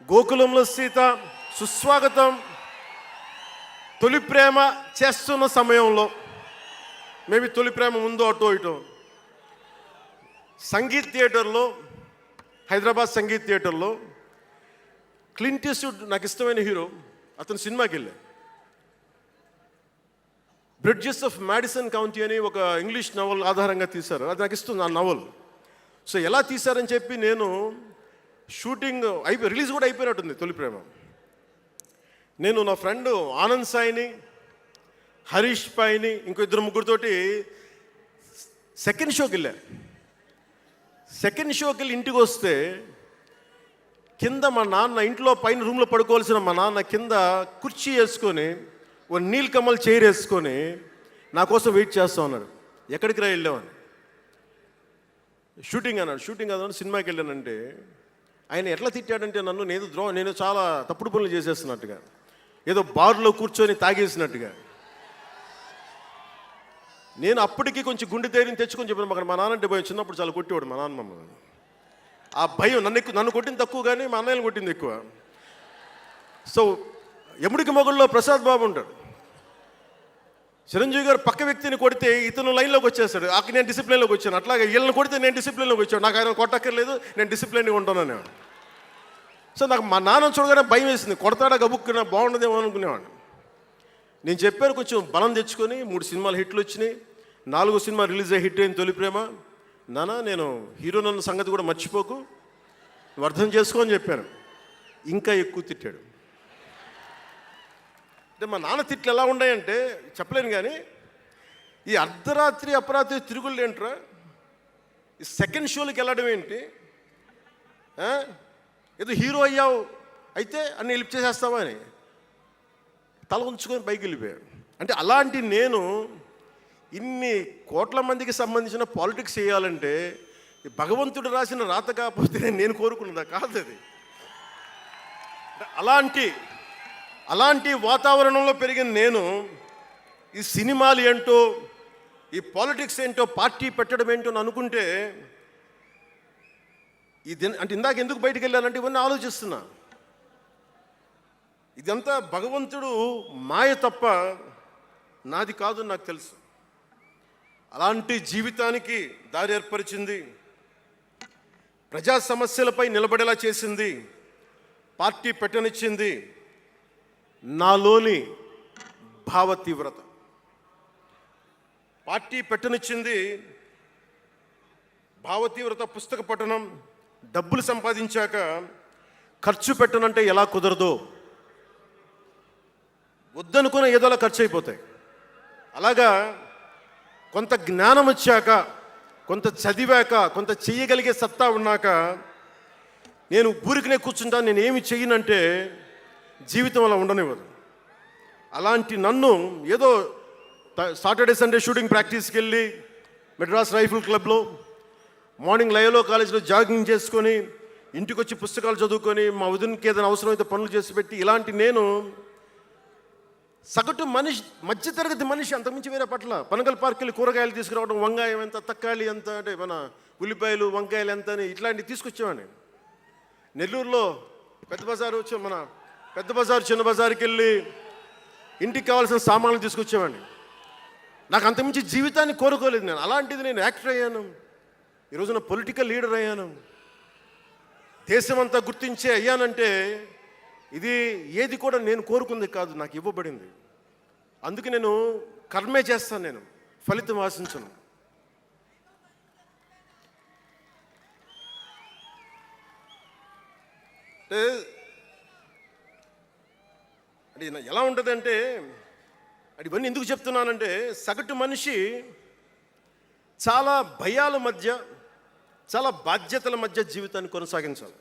గోకులంలో సీత, సుస్వాగతం, తొలి ప్రేమ చేస్తున్న సమయంలో, మేబీ తొలి ప్రేమ ముందు అటో ఇటో, సంగీత్ థియేటర్లో, హైదరాబాద్ సంగీత్ థియేటర్లో క్లింట్ ఈస్ట్వుడ్ నాకు ఇష్టమైన హీరో, అతను సినిమాకి వెళ్ళా. బ్రిడ్జెస్ ఆఫ్ మ్యాడిసన్ కౌంటీ అని ఒక ఇంగ్లీష్ నవల్ ఆధారంగా తీశారు. అది నాకు ఇస్తుంది ఆ నవల్. సో ఎలా తీశారని చెప్పి నేను షూటింగ్ రిలీజ్ కూడా అయిపోయినట్టుంది తొలి ప్రేమ. నేను నా ఫ్రెండ్ ఆనంద్ సాయిని, హరీష్ పాయిని, ఇంకో 2-3తోటి సెకండ్ షోకి వెళ్ళా. సెకండ్ షోకి వెళ్ళి ఇంటికి వస్తే కింద మా నాన్న, ఇంట్లో పైన రూమ్లో పడుకోవాల్సిన మా నాన్న కింద కుర్చీ వేసుకొని, ఓ నీలకమల్ చైర్ వేసుకొని నా కోసం వెయిట్ చేస్తూ ఉన్నాడు. ఎక్కడికి రా వెళ్ళామని. షూటింగ్ అన్నాడు. షూటింగ్ అన్నాడు, సినిమాకి వెళ్ళానంటే ఆయన ఎట్లా తిట్టాడంటే నన్ను, నేను చాలా తప్పుడు పనులు చేసేస్తున్నట్టుగా, ఏదో బార్లో కూర్చొని తాగేసినట్టుగా. నేను అప్పటికి కొంచెం గుండె ధైర్యం తెచ్చుకొని చెప్పాను, అక్కడ మా నాన్న అంటే భయం. చిన్నప్పుడు చాలా కొట్టేవాడు మా నాన్న మమ్మల్ని. ఆ భయం నన్ను కొట్టింది తక్కువ, కానీ మా అన్నయ్యని కొట్టింది ఎక్కువ. సో ఎముడికి మొగుళ్ళలో ప్రసాద్ బాబు ఉంటాడు. చిరంజీవి గారు పక్క వ్యక్తిని కొడితే ఇతను లైన్లోకి వచ్చేస్తాడు. అక్కడ నేను డిసిప్లిన్లోకి వచ్చాను. అట్లాగే వీళ్ళని కొడితే నేను డిసిప్లిన్లోకి వచ్చాను. నాకు ఆయన కొట్టక్కర్లేదు, నేను డిసిప్లిన్గా ఉంటాను. సో నాకు మా నాన్న చూడగానే భయం వేసింది, కొడతాడా గబుక్కున బాగుండదేమో అనుకునేవాడిని. నేను చెప్పాను, కొంచెం బలం తెచ్చుకొని 3 సినిమాలు హిట్లు వచ్చినాయి, 4వ సినిమా రిలీజ్ అయ్యి హిట్ అయింది తొలి ప్రేమ. నాన్న నేను హీరో నన్న సంగతి కూడా మర్చిపోకు, నువ్వు అర్థం చేసుకో అని చెప్పాను. ఇంకా ఎక్కువ తిట్టాడు. అంటే మా నాన్న తిట్లు ఎలా ఉన్నాయంటే చెప్పలేను. కానీ ఈ అర్ధరాత్రి అపరాత్రి తిరుగుళ్ళు ఏంట్రా, ఈ సెకండ్ షోలకి వెళ్ళడం ఏంటి, ఏదో హీరో అయ్యావు అయితే అన్ని హెల్ప్ చేసేస్తావా అని తల ఉంచుకొని పైకి వెళ్ళిపోయాడు. అంటే అలాంటి నేను ఇన్ని కోట్ల మందికి సంబంధించిన పాలిటిక్స్ చేయాలంటే భగవంతుడు రాసిన రాత కాకపోతే నేను కోరుకున్నదా కాదు అది. అలాంటి వాతావరణంలో పెరిగిన నేను ఈ సినిమాలు ఏంటో, ఈ పాలిటిక్స్ ఏంటో, పార్టీ పెట్టడం ఏంటో అని అనుకుంటే అంటే ఇందాక ఎందుకు బయటికి వెళ్ళానంటే ఇవన్నీ ఆలోచిస్తున్నా. ఇదంతా భగవంతుడు మాయ తప్ప నాది కాదు నాకు తెలుసు. అలాంటి జీవితానికి దారి ఏర్పరిచింది, ప్రజా సమస్యలపై నిలబడేలా చేసింది, పార్టీ పెట్టనిచ్చింది నాలోని భావ తీవ్రత. పార్టీ పెట్టనిచ్చింది భావ తీవ్రత, పుస్తక పఠనం, డబ్బులు సంపాదించాక ఖర్చు పెట్టనంటే ఎలా కుదరదో, వద్దనుకున్న ఏదోలా ఖర్చు అయిపోతాయి. అలాగా కొంత జ్ఞానం వచ్చాక, కొంత చదివాక, కొంత చెయ్యగలిగే సత్తా ఉన్నాక నేను ఊరికనే కూర్చుంటాను, నేను ఏమి చెయ్యనంటే జీవితం అలా ఉండనివ్వదు. అలాంటి నన్ను ఏదో సాటర్డే సండే షూటింగ్ ప్రాక్టీస్కి వెళ్ళి మెడ్రాస్ రైఫిల్ క్లబ్లో, మార్నింగ్ లయలో కాలేజీలో జాగింగ్ చేసుకొని, ఇంటికి వచ్చి పుస్తకాలు చదువుకొని, మా వదినకి ఏదైనా అవసరమైతే పనులు చేసి పెట్టి, ఇలాంటి నేను సగటు మనిషి, మధ్యతరగతి మనిషి, అంతకుమించి వేరే పట్ల. పనగల్ పార్క్ వెళ్ళి కూరగాయలు తీసుకురావడం, వంకాయ ఎంత, తక్కాలి ఎంత, అంటే మన ఉల్లిపాయలు వంకాయలు ఎంత అని ఇట్లాంటివి తీసుకొచ్చేవాడిని. నెల్లూరులో పెద్ద బజారు, మన పెద్ద బజారు చిన్న బజారుకి వెళ్ళి ఇంటికి కావాల్సిన సామాన్లు తీసుకొచ్చేవాడిని. నాకు అంతకుమించి జీవితాన్ని కోరుకోలేదు నేను. అలాంటిది నేను యాక్టర్ అయ్యాను, ఈ రోజున పొలిటికల్ లీడర్ అయ్యాను, దేశమంతా గుర్తించే అయ్యానంటే ఇది ఏది కూడా నేను కోరుకుంది కాదు, నాకు ఇవ్వబడింది. అందుకే నేను కర్మే చేస్తాను, నేను ఫలితం ఆశించను. అంటే ఎలా ఉంటుందంటే, అది ఇవన్నీ ఎందుకు చెప్తున్నానంటే, సగటు మనిషి చాలా భయాల మధ్య, చాలా బాధ్యతల మధ్య జీవితాన్ని కొనసాగించాలి.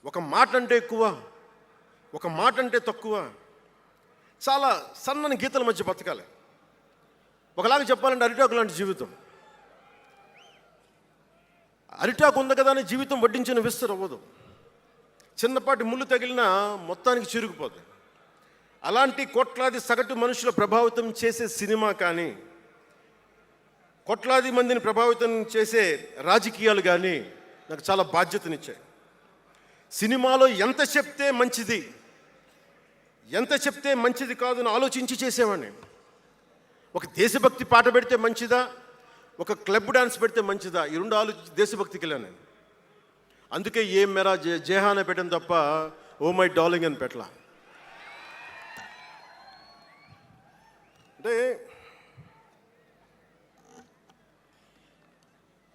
ఒక మాట అంటే ఎక్కువ, ఒక మాట అంటే తక్కువ, చాలా సన్నని గీతల మధ్య బతకాలి. ఒకలాగా చెప్పాలంటే అరిటాకు లాంటి జీవితం. అరిటాకు ఉంది కదా అని జీవితం వడ్డించిన విస్తరు అవ్వదు, చిన్నపాటి ముళ్ళు తగిలినా మొత్తానికి చిరుగుపోతుంది. అలాంటి కోట్లాది సగటు మనుషుల ప్రభావితం చేసే సినిమా కానీ, కోట్లాది మందిని ప్రభావితం చేసే రాజకీయాలు కానీ నాకు చాలా బాధ్యతనిచ్చాయి. సినిమాలో ఎంత చెప్తే మంచిది, ఎంత చెప్తే మంచిది కాదు అని ఆలోచించి చేసేవాడిని. ఒక దేశభక్తి పాట పెడితే మంచిదా, ఒక క్లబ్ డాన్స్ పెడితే మంచిదా, ఈ రెండు ఆలోచించి దేశభక్తికి వెళ్ళాను నేను. అందుకే ఏం మేరా జేహాన పెట్టాను తప్ప ఓ మై డార్లింగ్ అని పెట్టలా. అంటే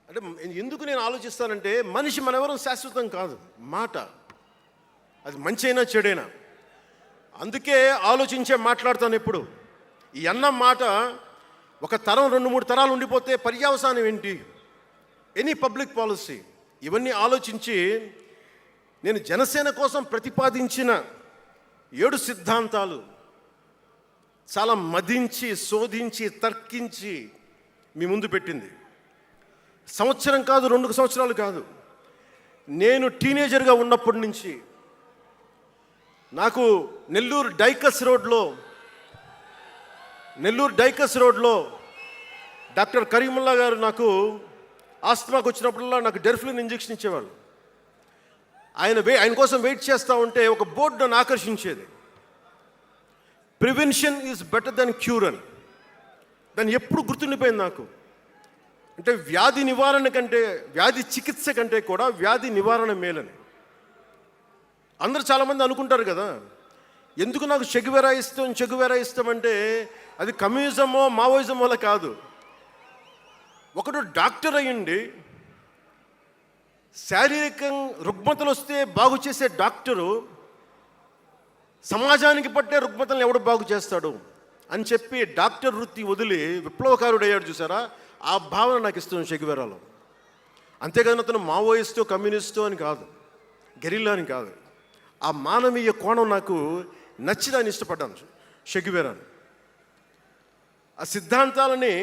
అంటే ఎందుకు నేను ఆలోచిస్తానంటే, మనిషి మనెవరం శాశ్వతం కాదు. మాట అది మంచి అయినా చెడైనా, అందుకే ఆలోచించే మాట్లాడతాను ఎప్పుడు. ఈ అన్న మాట ఒక తరం 2-3 తరాలు ఉండిపోతే పర్యవసానం ఏంటి, ఎనీ పబ్లిక్ పాలసీ, ఇవన్నీ ఆలోచించి నేను జనసేన కోసం ప్రతిపాదించిన 7 సిద్ధాంతాలు చాలా మదించి, శోధించి, తర్కించి మీ ముందు పెట్టింది. సంవత్సరం కాదు, 2 సంవత్సరాలు కాదు, నేను టీనేజర్గా ఉన్నప్పటి నుంచి నాకు నెల్లూరు డైకస్ రోడ్లో డాక్టర్ కరీముల్లా గారు నాకు ఆస్తమాకు వచ్చినప్పుడల్లా నాకు డెర్ఫ్లిన్ ఇంజెక్షన్ ఇచ్చేవాళ్ళు. ఆయన కోసం వెయిట్ చేస్తూ ఉంటే ఒక బోర్డు నన్ను ఆకర్షించేది, prevention is better than cure అని. దాన్ని ఎప్పుడు గుర్తుండిపోయింది నాకు. అంటే వ్యాధి నివారణ కంటే, వ్యాధి చికిత్స కంటే కూడా వ్యాధి నివారణ మేలని. అందరూ చాలామంది అనుకుంటారు కదా, ఎందుకు నాకు చెగువెరా ఇష్టం అంటే అది కమ్యూనిజమో మావోయిజమో వల్ల కాదు. ఒకడు డాక్టర్ అయ్యండి, శారీరక రుగ్మతలు వస్తే బాగు చేసే డాక్టరు సమాజానికి పట్టే రుగ్మతలను ఎవడు బాగు చేస్తాడు అని చెప్పి డాక్టర్ వృత్తి వదిలి విప్లవకారుడు అయ్యాడు చూసారా, ఆ భావన నాకు ఇస్తుంది చెగువెరాలో. అంతేగాని అతను మావోయిస్టో కమ్యూనిస్టో అని కాదు, గెరిల్లా అని కాదు. ఆ మానవీయ కోణం నాకు నచ్చి దాన్ని ఇష్టపడ్డాను చెగువెరాని. ఆ సిద్ధాంతాలని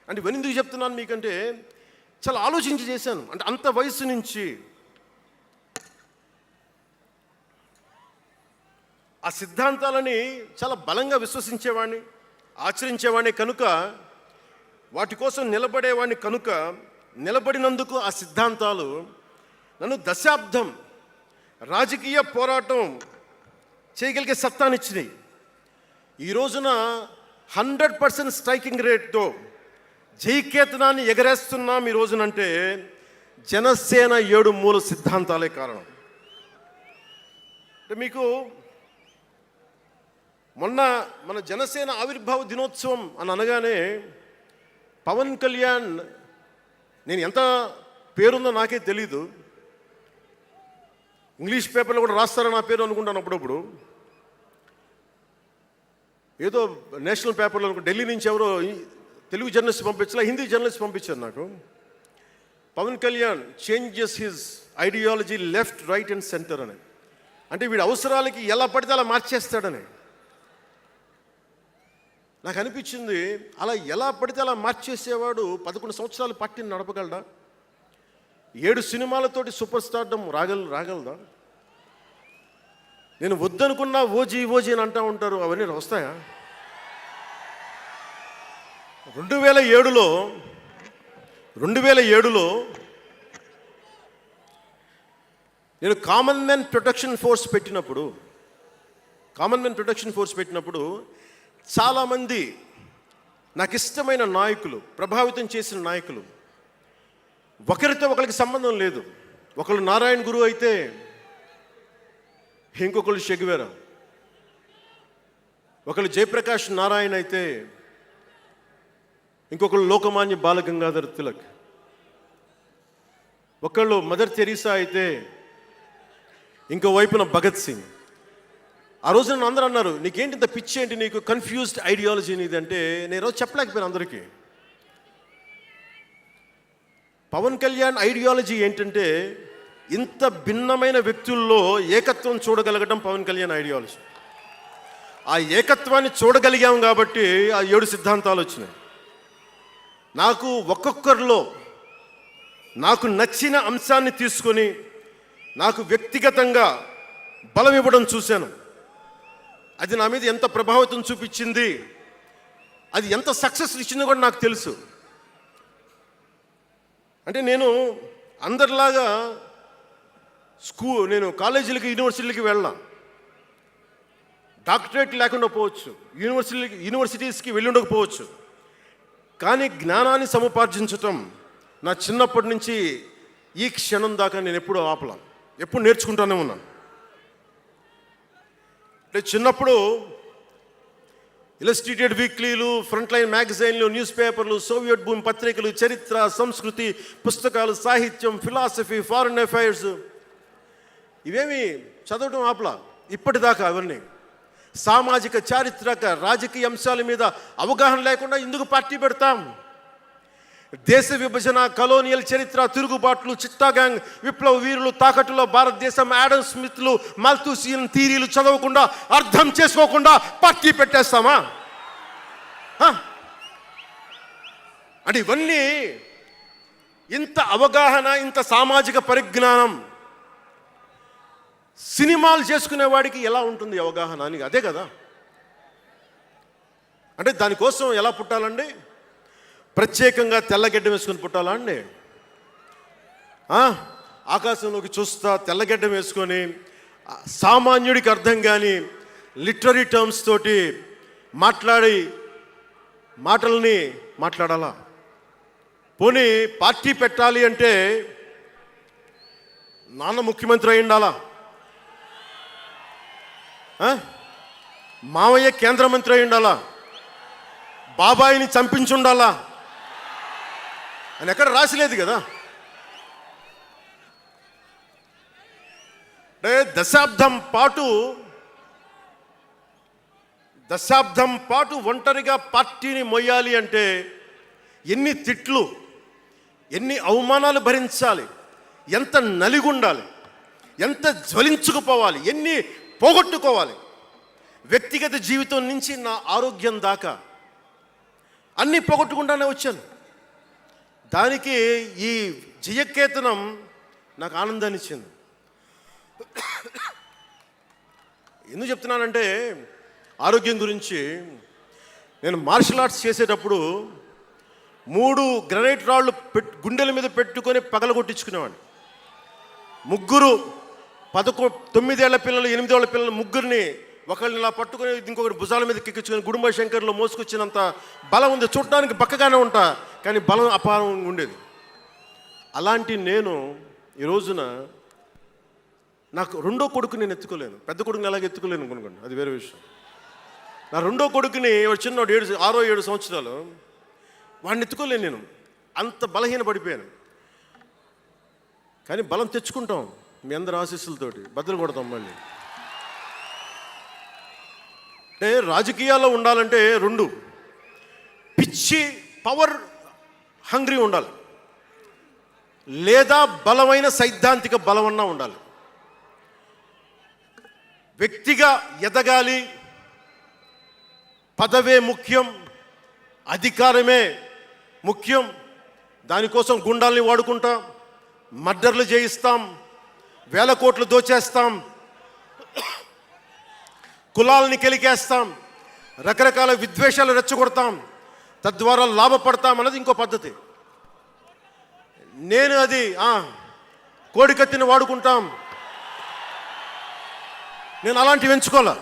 అంటే ఇవన్నీ ఎందుకు చెప్తున్నాను మీకంటే, చాలా ఆలోచించి చేశాను. అంటే అంత వయసు నుంచి ఆ సిద్ధాంతాలని చాలా బలంగా విశ్వసించేవాడిని, ఆచరించేవాడిని కనుక, వాటి కోసం నిలబడేవాడిని కనుక, నిలబడినందుకు ఆ సిద్ధాంతాలు నన్ను దశాబ్దం రాజకీయ పోరాటం చేయగలిగే సత్తానిచ్చినాయి. ఈ రోజున 100% స్ట్రైకింగ్ రేట్తో జైకేతనాన్ని ఎగరేస్తున్నాం ఈ రోజునంటే జనసేన 7 మూల సిద్ధాంతాలే కారణం. అంటే మీకు మొన్న మన జనసేన ఆవిర్భావ దినోత్సవం అని అనగానే పవన్ కళ్యాణ్, నేను ఎంత పేరుందో నాకే తెలీదు, ఇంగ్లీష్ పేపర్లో కూడా రాస్తారని నా పేరు అనుకుంటాను అప్పుడప్పుడు. ఏదో నేషనల్ పేపర్లో ఢిల్లీ నుంచి ఎవరో తెలుగు జర్నలిస్ట్ పంపించలే, హిందీ జర్నలిస్ట్ పంపించారు నాకు. Pawan Kalyan changes his ideology left right and center అని. అంటే వీడి అవసరాలకి ఎలా పడితే అలా మార్చేస్తాడని నాకు అనిపించింది. అలా ఎలా పడితే అలా మార్చేసేవాడు 11 సంవత్సరాలు పార్టీని నడపగలడా? 7 సినిమాలతోటి సూపర్ స్టార్డమ్ రాగలదా? నేను వద్దనుకున్నా ఓజీ అని అంటూ ఉంటారు, అవన్నీ వస్తాయా? 2007లో నేను కామన్మెన్ ప్రొటెక్షన్ ఫోర్స్ పెట్టినప్పుడు చాలామంది నాకు ఇష్టమైన నాయకులు, ప్రభావితం చేసిన నాయకులు, ఒకరితో ఒకరికి సంబంధం లేదు. ఒకళ్ళు నారాయణ గురు అయితే ఇంకొకళ్ళు షెగువేరా, ఒకళ్ళు జయప్రకాష్ నారాయణ అయితే ఇంకొకళ్ళు లోకమాన్య బాలగంగాధర్ తిలక్, ఒకళ్ళు మదర్ తెరీసా అయితే ఇంకో వైపున భగత్ సింగ్. ఆ రోజు నన్ను అందరూ అన్నారు, నీకేంటి ఇంత పిచ్చి ఏంటి, నీకు కన్ఫ్యూజ్డ్ ఐడియాలజీ నీది అంటే నేను రోజు చెప్పలేకపోయాను అందరికీ. పవన్ కళ్యాణ్ ఐడియాలజీ ఏంటంటే ఇంత భిన్నమైన వ్యక్తుల్లో ఏకత్వం చూడగలగడం పవన్ కళ్యాణ్ ఐడియాలజీ. ఆ ఏకత్వాన్ని చూడగలిగాం కాబట్టి ఆ 7 సిద్ధాంతాలు వచ్చినాయి. నాకు ఒక్కొక్కరిలో నాకు నచ్చిన అంశాన్ని తీసుకొని నాకు వ్యక్తిగతంగా బలం ఇవ్వడం చూశాను. అది నా మీద ఎంత ప్రభావితం చూపించింది, అది ఎంత సక్సెస్ ఇచ్చిందో కూడా నాకు తెలుసు. అంటే నేను అందరిలాగా నేను కాలేజీలకి యూనివర్సిటీలకి వెళ్ళాను, డాక్టరేట్ లేకుండా పోవచ్చు, యూనివర్సిటీస్కి వెళ్ళి ఉండకపోవచ్చు, కానీ జ్ఞానాన్ని సముపార్జించటం నా చిన్నప్పటి నుంచి ఈ క్షణం దాకా నేను ఎప్పుడూ ఆపలా, ఎప్పుడు నేర్చుకుంటానే ఉన్నాను. అంటే చిన్నప్పుడు ఇలస్ట్రేటెడ్ వీక్లీలు, ఫ్రంట్ లైన్ మ్యాగజైన్లు, న్యూస్ పేపర్లు, సోవియట్ భూమి పత్రికలు, చరిత్ర, సంస్కృతి పుస్తకాలు, సాహిత్యం, ఫిలాసఫీ, ఫారిన్ అఫైర్స్ ఇవేమి చదవడం ఆపలా ఇప్పటిదాకా. అవన్నీ సామాజిక, చారిత్రక, రాజకీయ అంశాల మీద అవగాహన లేకుండా ఎందుకు పార్టీ పెడతాం? దేశ విభజన, కలోనియల్ చరిత్ర, తిరుగుబాట్లు, చిట్టాగాంగ్, విప్లవ వీరులు, తాకట్టులో భారతదేశం, యాడమ్ స్మిత్లు, మాల్థూసియన్ థీరీలు చదవకుండా, అర్థం చేసుకోకుండా పార్టీ పెట్టేస్తామా? అంటే ఇవన్నీ ఇంత అవగాహన, ఇంత సామాజిక పరిజ్ఞానం సినిమాలు చేసుకునే వాడికి ఎలా ఉంటుంది అవగాహన అని? అదే కదా. అంటే దానికోసం ఎలా పుట్టాలండి? ప్రత్యేకంగా తెల్లగడ్డ వేసుకొని పుట్టాలా అండి? ఆకాశంలోకి చూస్తా తెల్లగడ్డ వేసుకొని సామాన్యుడికి అర్థం కాని లిటరీ టర్మ్స్ తోటి మాటల్ని మాట్లాడాలా? పోనీ పార్టీ పెట్టాలి అంటే నాన్న ముఖ్యమంత్రి అయి ఉండాలా? మావయ్య కేంద్ర మంత్రి అయి ఉండాలా? బాబాయిని చంపించుండాలా అని ఎక్కడ రాసిలేదు కదా. అంటే దశాబ్దం పాటు ఒంటరిగా పార్టీని మొయ్యాలి అంటే ఎన్ని తిట్లు, ఎన్ని అవమానాలు భరించాలి, ఎంత నలిగుండాలి, ఎంత జ్వలించుకుపోవాలి, ఎన్ని పోగొట్టుకోవాలి. వ్యక్తిగత జీవితం నుంచి నా ఆరోగ్యం దాకా అన్నీ పోగొట్టుకుంటానే వచ్చాను. దానికి ఈ జయకేతనం నాకు ఆనందాన్ని ఇచ్చింది. ఎందుకు చెప్తున్నానంటే ఆరోగ్యం గురించి. నేను మార్షల్ ఆర్ట్స్ చేసేటప్పుడు 3 గ్రనైట్ రాళ్ళు గుండెల మీద పెట్టుకొని పగలగొట్టించుకునేవాడిని. 9 ఏళ్ల పిల్లలు, 8 ఏళ్ల పిల్లలు ముగ్గురిని ఒకళ్ళని ఇలా పట్టుకొని ఇంకొకటి భుజాల మీద కెక్కించుకొని గుడుంబ శంకర్లో మోసుకొచ్చినంత బలం ఉంది. చూడటానికి బక్కగానే ఉంటా, కానీ బలం అపారంగా ఉండేది. అలాంటి నేను ఈ రోజున నాకు రెండో కొడుకు నేను ఎత్తుకోలేను. పెద్ద కొడుకుని ఎలాగ ఎత్తుకోలేను అనుకోండి, అది వేరే విషయం. నా రెండో కొడుకుని చిన్నవాడు 6-7 సంవత్సరాలు, వాడిని ఎత్తుకోలేను నేను, అంత బలహీన పడిపోయాను. కానీ బలం తెచ్చుకుంటాం. మీ అందరి ఆశీస్సులతోటి బద్దలు కొడతాం మళ్ళీ. అంటే రాజకీయాల్లో ఉండాలంటే రెండు, పిచ్చి పవర్ హంగ్రీ ఉండాలి, లేదా బలమైన సైద్ధాంతిక బలమన్నా ఉండాలి. వ్యక్తిగా ఎదగాలి, పదవే ముఖ్యం, అధికారమే ముఖ్యం, దానికోసం గుండాల్ని వాడుకుంటాం, మర్డర్లు చేయిస్తాం, వేల కోట్లు దోచేస్తాం, కులాలని కెలికేస్తాం, రకరకాల విద్వేషాలు రెచ్చగొడతాం, తద్వారా లాభపడతాం అన్నది ఇంకో పద్ధతి. నేను అది కోడికత్తిని వాడుకుంటాం, నేను అలాంటివి ఎంచుకోలే.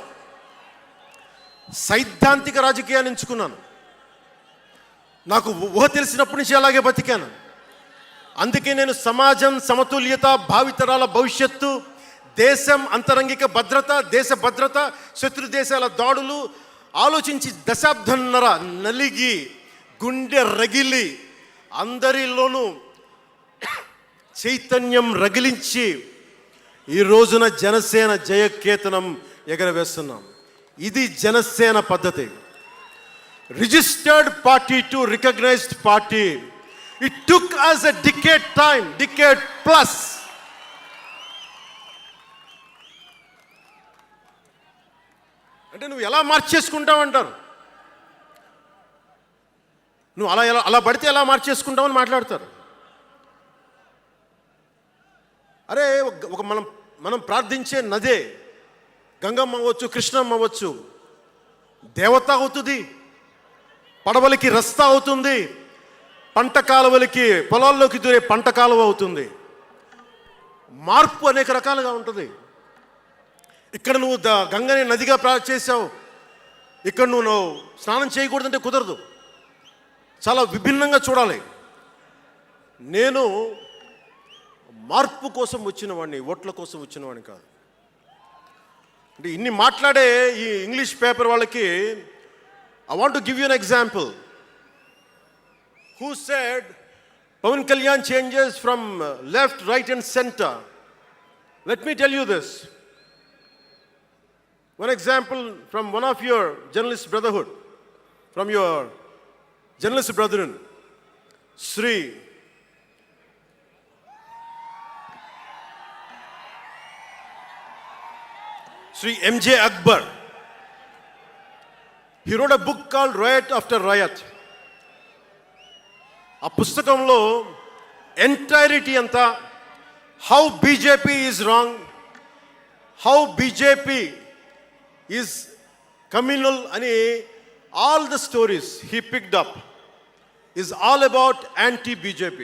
సైద్ధాంతిక రాజకీయాన్ని ఎంచుకున్నాను. నాకు ఊహ తెలిసినప్పటి నుంచి అలాగే బతికాను. అందుకే నేను సమాజం, సమతుల్యత, భావితరాల భవిష్యత్తు, దేశం అంతరంగిక భద్రత, దేశ భద్రత, శత్రు దేశాల దాడులు ఆలోచించి దశాబ్దన్నర నలిగి గుండె రగిలి అందరిలోనూ చైతన్యం రగిలించి ఈ రోజున జనసేన జయకేతనం ఎగరవేస్తున్నాం. ఇది జనసేన పద్ధతి. Registered party to recognized party. It took us a decade time, decade plus. అంటే నువ్వు ఎలా మార్చేసుకుంటావంటారు, నువ్వు అలా పడితే ఎలా మార్చేసుకుంటావని మాట్లాడతారు. అరే ఒక మనం ప్రార్థించే నదే గంగమ్మ అవ్వచ్చు, కృష్ణమ్మ అవ్వచ్చు, దేవత అవుతుంది, పడవలకి రస్తా అవుతుంది, పంట కాలువలకి పొలాల్లోకి దూరే పంట కాలువ అవుతుంది. మార్పు అనేక రకాలుగా ఉంటుంది. ఇక్కడ నువ్వు గంగని నదిగా చేసావు, ఇక్కడ నువ్వు స్నానం చేయకూడదంటే కుదరదు. చాలా విభిన్నంగా చూడాలి. నేను మార్పు కోసం వచ్చిన వాడిని, ఓట్ల కోసం వచ్చిన వాడిని కాదు. అంటే ఇన్ని మాట్లాడే ఈ ఇంగ్లీష్ పేపర్ వాళ్ళకి I want to give you an example. Who said Pawan Kalyan changes from left, right and center? Let me tell you this. One example from one of your journalist brotherhood, from your journalist brethren, Sri M.J. Akbar. He wrote a book called Riot After Riot. ఆ పుస్తకంలో entirety అంతా how BJP is wrong, how BJP is communal అని all the stories he picked up is all about anti-BJP.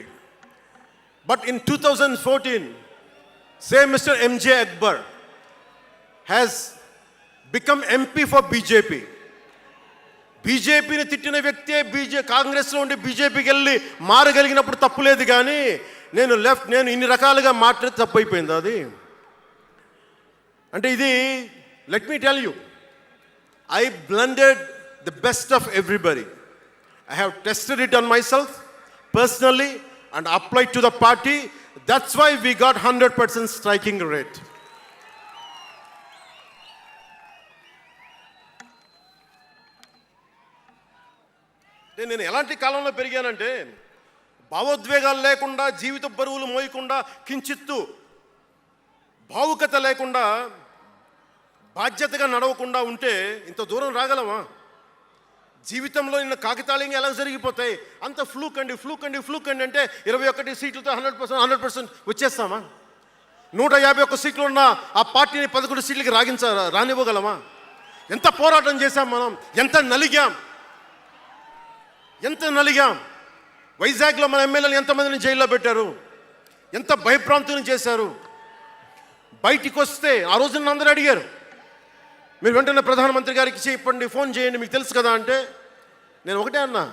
But in 2014, same Mr. M.J. Akbar has become MP for BJP. బీజేపీని తిట్టిన వ్యక్తే కాంగ్రెస్లో ఉండి బీజేపీకి వెళ్ళి మారగలిగినప్పుడు తప్పులేదు, కానీ నేను ఇన్ని రకాలుగా మాట్లాడి తప్పు అయిపోయింది అది. అంటే ఇది, let me tell you, I blended the best of everybody. I have tested it on myself personally and applied to the party. That's why we got 100% striking rate. నేను ఎలాంటి కాలంలో పెరిగానంటే, భావోద్వేగాలు లేకుండా, జీవిత బరువులు మోయకుండా, కించిత్తు భావుకత లేకుండా, బాధ్యతగా నడవకుండా ఉంటే ఇంత దూరం రాగలమా? జీవితంలో నిన్న కాకితాళంగా ఎలా జరిగిపోతాయి? అంత ఫ్లూక్ అండి అంటే 21 సీట్లతో 100% వచ్చేస్తామా? 151 సీట్లు ఉన్న ఆ పార్టీని 11 సీట్లకి రానివ్వగలమా? ఎంత పోరాటం చేశాం మనం, ఎంత నలిగాం. వైజాగ్లో మన ఎమ్మెల్యేలు ఎంతమందిని జైల్లో పెట్టారు, ఎంత భయభ్రాంతులను చేశారు. బయటికి వస్తే ఆ రోజున అందరూ అడిగారు, మీరు వెంటనే ప్రధానమంత్రి గారికి చెప్పండి, ఫోన్ చేయండి, మీకు తెలుసు కదా అంటే, నేను ఒకటే అన్నా,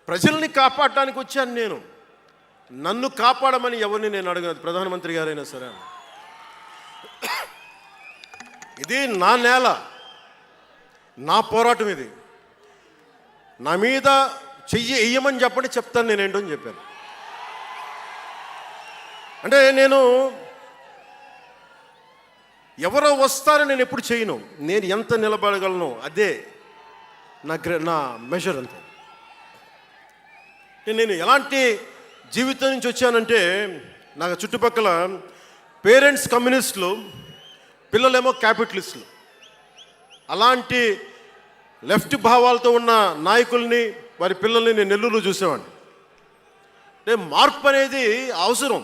ప్రజల్ని కాపాడటానికి వచ్చాను నేను, నన్ను కాపాడమని ఎవరిని నేను అడగను, ప్రధానమంత్రి గారైనా సరే. ఇది నా నేల, నా పోరాటం ఇది. నా మీద చెయ్యి వెయ్యమని చెప్పండి, చెప్తాను నేనేంటో అని చెప్పాను. అంటే నేను ఎవరో వస్తారని నేను ఎప్పుడు చేయను. నేను ఎంత నిలబడగలను అదే నా మెజర్ అంతే. నేను ఎలాంటి జీవితం నుంచి వచ్చానంటే, నాకు చుట్టుపక్కల పేరెంట్స్ కమ్యూనిస్టులు, పిల్లలేమో క్యాపిటలిస్టులు. అలాంటి లెఫ్ట్ భావాలతో ఉన్న నాయకుల్ని, వారి పిల్లల్ని నేను నెల్లూరులో చూసేవాడిని. అంటే మార్పు అనేది అవసరం.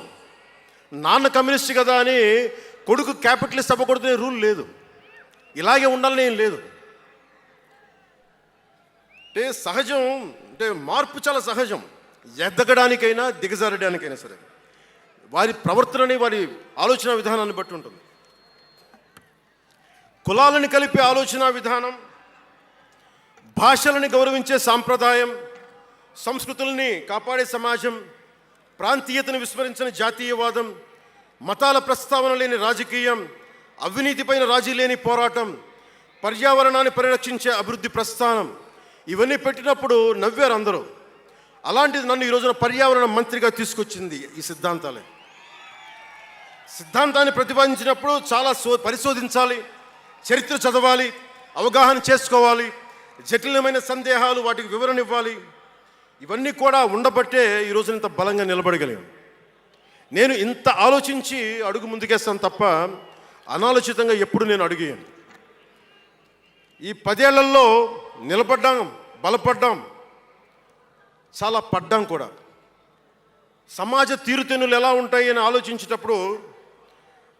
నాన్న కమ్యూనిస్ట్ కదా అని కొడుకు క్యాపిటలిస్ట్ అవ్వకూడదనే రూల్ లేదు. ఇలాగే ఉండాలని ఏం లేదు. అంటే సహజం, అంటే మార్పు చాలా సహజం. ఎదగడానికైనా దిగజారడానికైనా సరే వారి ప్రవర్తనని, వారి ఆలోచన విధానాన్ని బట్టి ఉంటుంది. కులాలను కలిపే ఆలోచన విధానం, భాషలని గౌరవించే సాంప్రదాయం, సంస్కృతుల్ని కాపాడే సమాజం, ప్రాంతీయతను విస్మరించిన జాతీయవాదం, మతాల ప్రస్తావన లేని రాజకీయం, అవినీతిపైన రాజీ లేని పోరాటం, పర్యావరణాన్ని పరిరక్షించే అభివృద్ధి ప్రస్థానం, ఇవన్నీ పెట్టినప్పుడు నవ్వారు అందరూ. అలాంటిది నన్ను ఈ రోజున పర్యావరణ మంత్రిగా తీసుకొచ్చింది ఈ సిద్ధాంతాలే. సిద్ధాంతాన్ని ప్రతిపాదించినప్పుడు చాలా పరిశోధించాలి, చరిత్ర చదవాలి, అవగాహన చేసుకోవాలి, జటిలమైన సందేహాలు వాటికి వివరణ ఇవ్వాలి. ఇవన్నీ కూడా ఉండబట్టే ఈరోజు ఇంత బలంగా నిలబడగలిగాం. నేను ఇంత ఆలోచించి అడుగు ముందుకేస్తాను తప్ప అనాలోచితంగా ఎప్పుడు నేను అడిగాను. ఈ 10 ఏళ్లలో నిలబడ్డాం, బలపడ్డాం, చాలా పడ్డాం కూడా. సమాజ తీరుతెన్నులు ఎలా ఉంటాయి అని ఆలోచించేటప్పుడు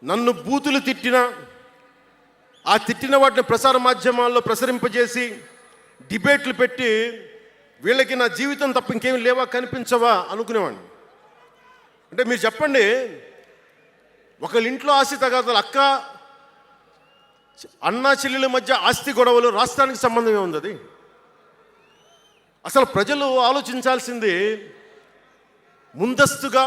నన్ను బూతులు తిట్టినా, ఆ తిట్టిన వాటిని ప్రసార మాధ్యమాల్లో ప్రసరింపజేసి డిబేట్లు పెట్టి వీళ్ళకి నా జీవితం తప్ప ఇంకేమి లేవా, కనిపించవా అనుకునేవాడిని. అంటే మీరు చెప్పండి, ఒకళ్ళ ఇంట్లో ఆస్తి తగాదాలు, అక్క అన్నా చెల్లెల మధ్య ఆస్తి గొడవలు, రాష్ట్రానికి సంబంధం ఏముంది? అది అసలు ప్రజలు ఆలోచించాల్సింది ముందస్తుగా.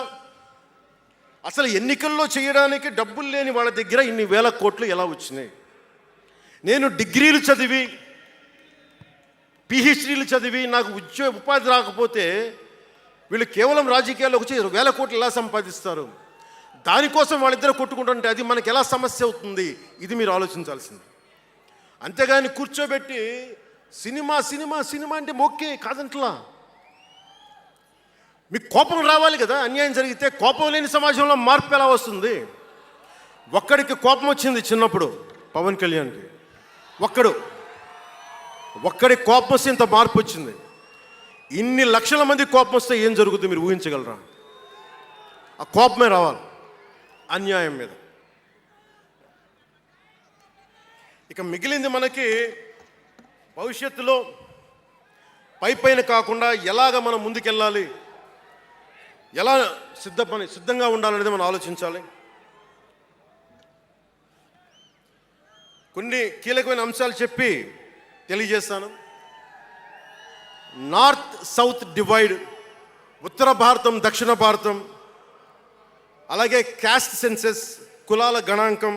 అసలు ఎన్నికల్లో చేయడానికి డబ్బులు లేని వాళ్ళ దగ్గర ఇన్ని వేల కోట్లు ఎలా వచ్చినాయి? నేను డిగ్రీలు చదివి, పిహెచ్డీలు చదివి నాకు ఉపాధి రాకపోతే వీళ్ళు కేవలం రాజకీయాల్లో వచ్చి వేల కోట్లు ఎలా సంపాదిస్తారు? దానికోసం వాళ్ళిద్దరు కొట్టుకుంటుంటే అది మనకి ఎలా సమస్య అవుతుంది? ఇది మీరు ఆలోచించాల్సింది. అంతేగాని కూర్చోబెట్టి సినిమా సినిమా సినిమా అంటే మొక్కే కాదంట్లా. మీకు కోపం రావాలి కదా. అన్యాయం జరిగితే కోపం లేని సమాజంలో మార్పు ఎలా వస్తుంది? ఒక్కడికి కోపం వచ్చింది చిన్నప్పుడు, పవన్ కళ్యాణ్కి. ఒక్కడి కోపం వస్తే ఇంత మార్పు వచ్చింది. ఇన్ని లక్షల మంది కోపం వస్తే ఏం జరుగుతుంది మీరు ఊహించగలరా? ఆ కోపమే రావాలి అన్యాయం మీద. ఇక మిగిలింది మనకి భవిష్యత్తులో పైన కాకుండా ఎలాగ మనం ముందుకెళ్ళాలి, ఎలా సిద్ధంగా ఉండాలనేది మనం ఆలోచించాలి. కొన్ని కీలకమైన అంశాలు చెప్పి తెలియజేస్తాను. నార్త్ సౌత్ డివైడ్, ఉత్తర భారతం దక్షిణ భారతం, అలాగే క్యాస్ట్ సెన్సెస్, కులాల గణాంకం,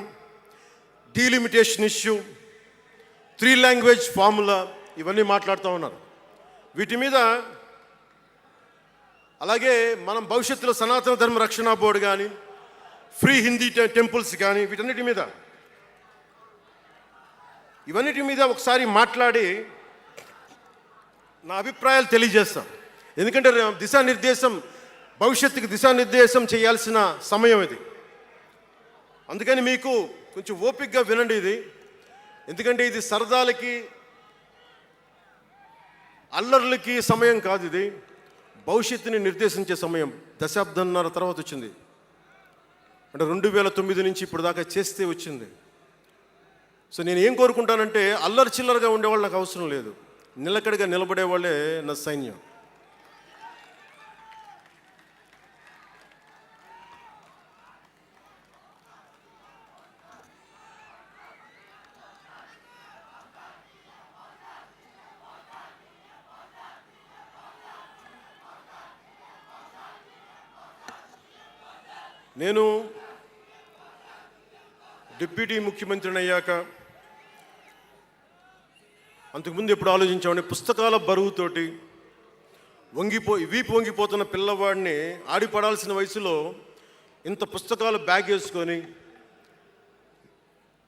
డీలిమిటేషన్ ఇష్యూ, 3 లాంగ్వేజ్ ఫార్ములా, ఇవన్నీ మాట్లాడుతూ ఉన్నారు. వీటి మీద అలాగే మనం భవిష్యత్తులో సనాతన ధర్మ రక్షణ బోర్డు కానీ, ఫ్రీ హిందీ టెంపుల్స్ కానీ, ఇవన్నిటి మీద ఒకసారి మాట్లాడి నా అభిప్రాయాలు తెలియజేస్తాం. ఎందుకంటే భవిష్యత్తుకి దిశానిర్దేశం చేయాల్సిన సమయం ఇది. అందుకని మీకు కొంచెం ఓపికగా వినండి ఇది. ఎందుకంటే ఇది సరదాలకి, అల్లర్లకి సమయం కాదు. ఇది భవిష్యత్తుని నిర్దేశించే సమయం. దశాబ్దంన్నర తర్వాత వచ్చింది. అంటే 2009 నుంచి ఇప్పుడు దాకా చేస్తే వచ్చింది. సో నేను ఏం కోరుకుంటానంటే, అల్లరి చిల్లరగా ఉండేవాళ్ళు నాకు అవసరం లేదు. నిలకడగా నిలబడేవాళ్ళే నా సైన్యం. నేను డిప్యూటీ ముఖ్యమంత్రిని అయ్యాక అంతకుముందు ఎప్పుడు ఆలోచించామని, పుస్తకాల బరువుతోటి వీపు వంగిపోతున్న పిల్లవాడిని ఆడిపడాల్సిన వయసులో ఇంత పుస్తకాలు బ్యాగ్ వేసుకొని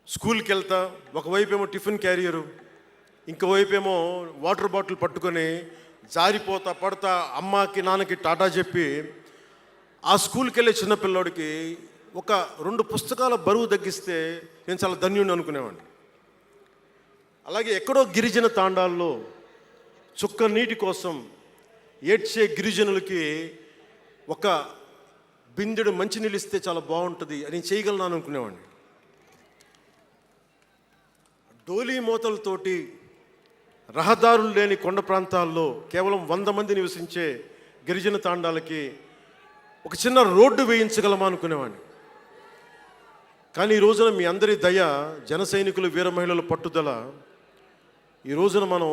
స్కూల్కి వెళ్తా, ఒకవైపు ఏమో టిఫిన్ క్యారియరు, ఇంకోవైపు ఏమో వాటర్ బాటిల్ పట్టుకొని జారిపోతా పడతా అమ్మకి నాన్నకి టాటా చెప్పి ఆ స్కూల్కి వెళ్ళే చిన్నపిల్లోడికి ఒక 2 పుస్తకాల బరువు తగ్గిస్తే నేను చాలా ధన్యుడిని అనుకునేవాడిని. అలాగే ఎక్కడో గిరిజన తాండాల్లో చుక్క నీటి కోసం ఏడ్చే గిరిజనులకి ఒక బిందెడు మంచినీళ్ళు ఇస్తే చాలా బాగుంటుంది అని చేయగలను అనుకునేవాడిని. డోలీ మూతలతోటి రహదారులు లేని కొండ ప్రాంతాల్లో కేవలం 100 మంది నివసించే గిరిజన తాండాలకి ఒక చిన్న రోడ్డు వేయించగలమా అనుకునేవాడిని. కానీ ఈ రోజున మీ అందరి దయ, జన సైనికులు, వీర మహిళల పట్టుదల, ఈ రోజున మనం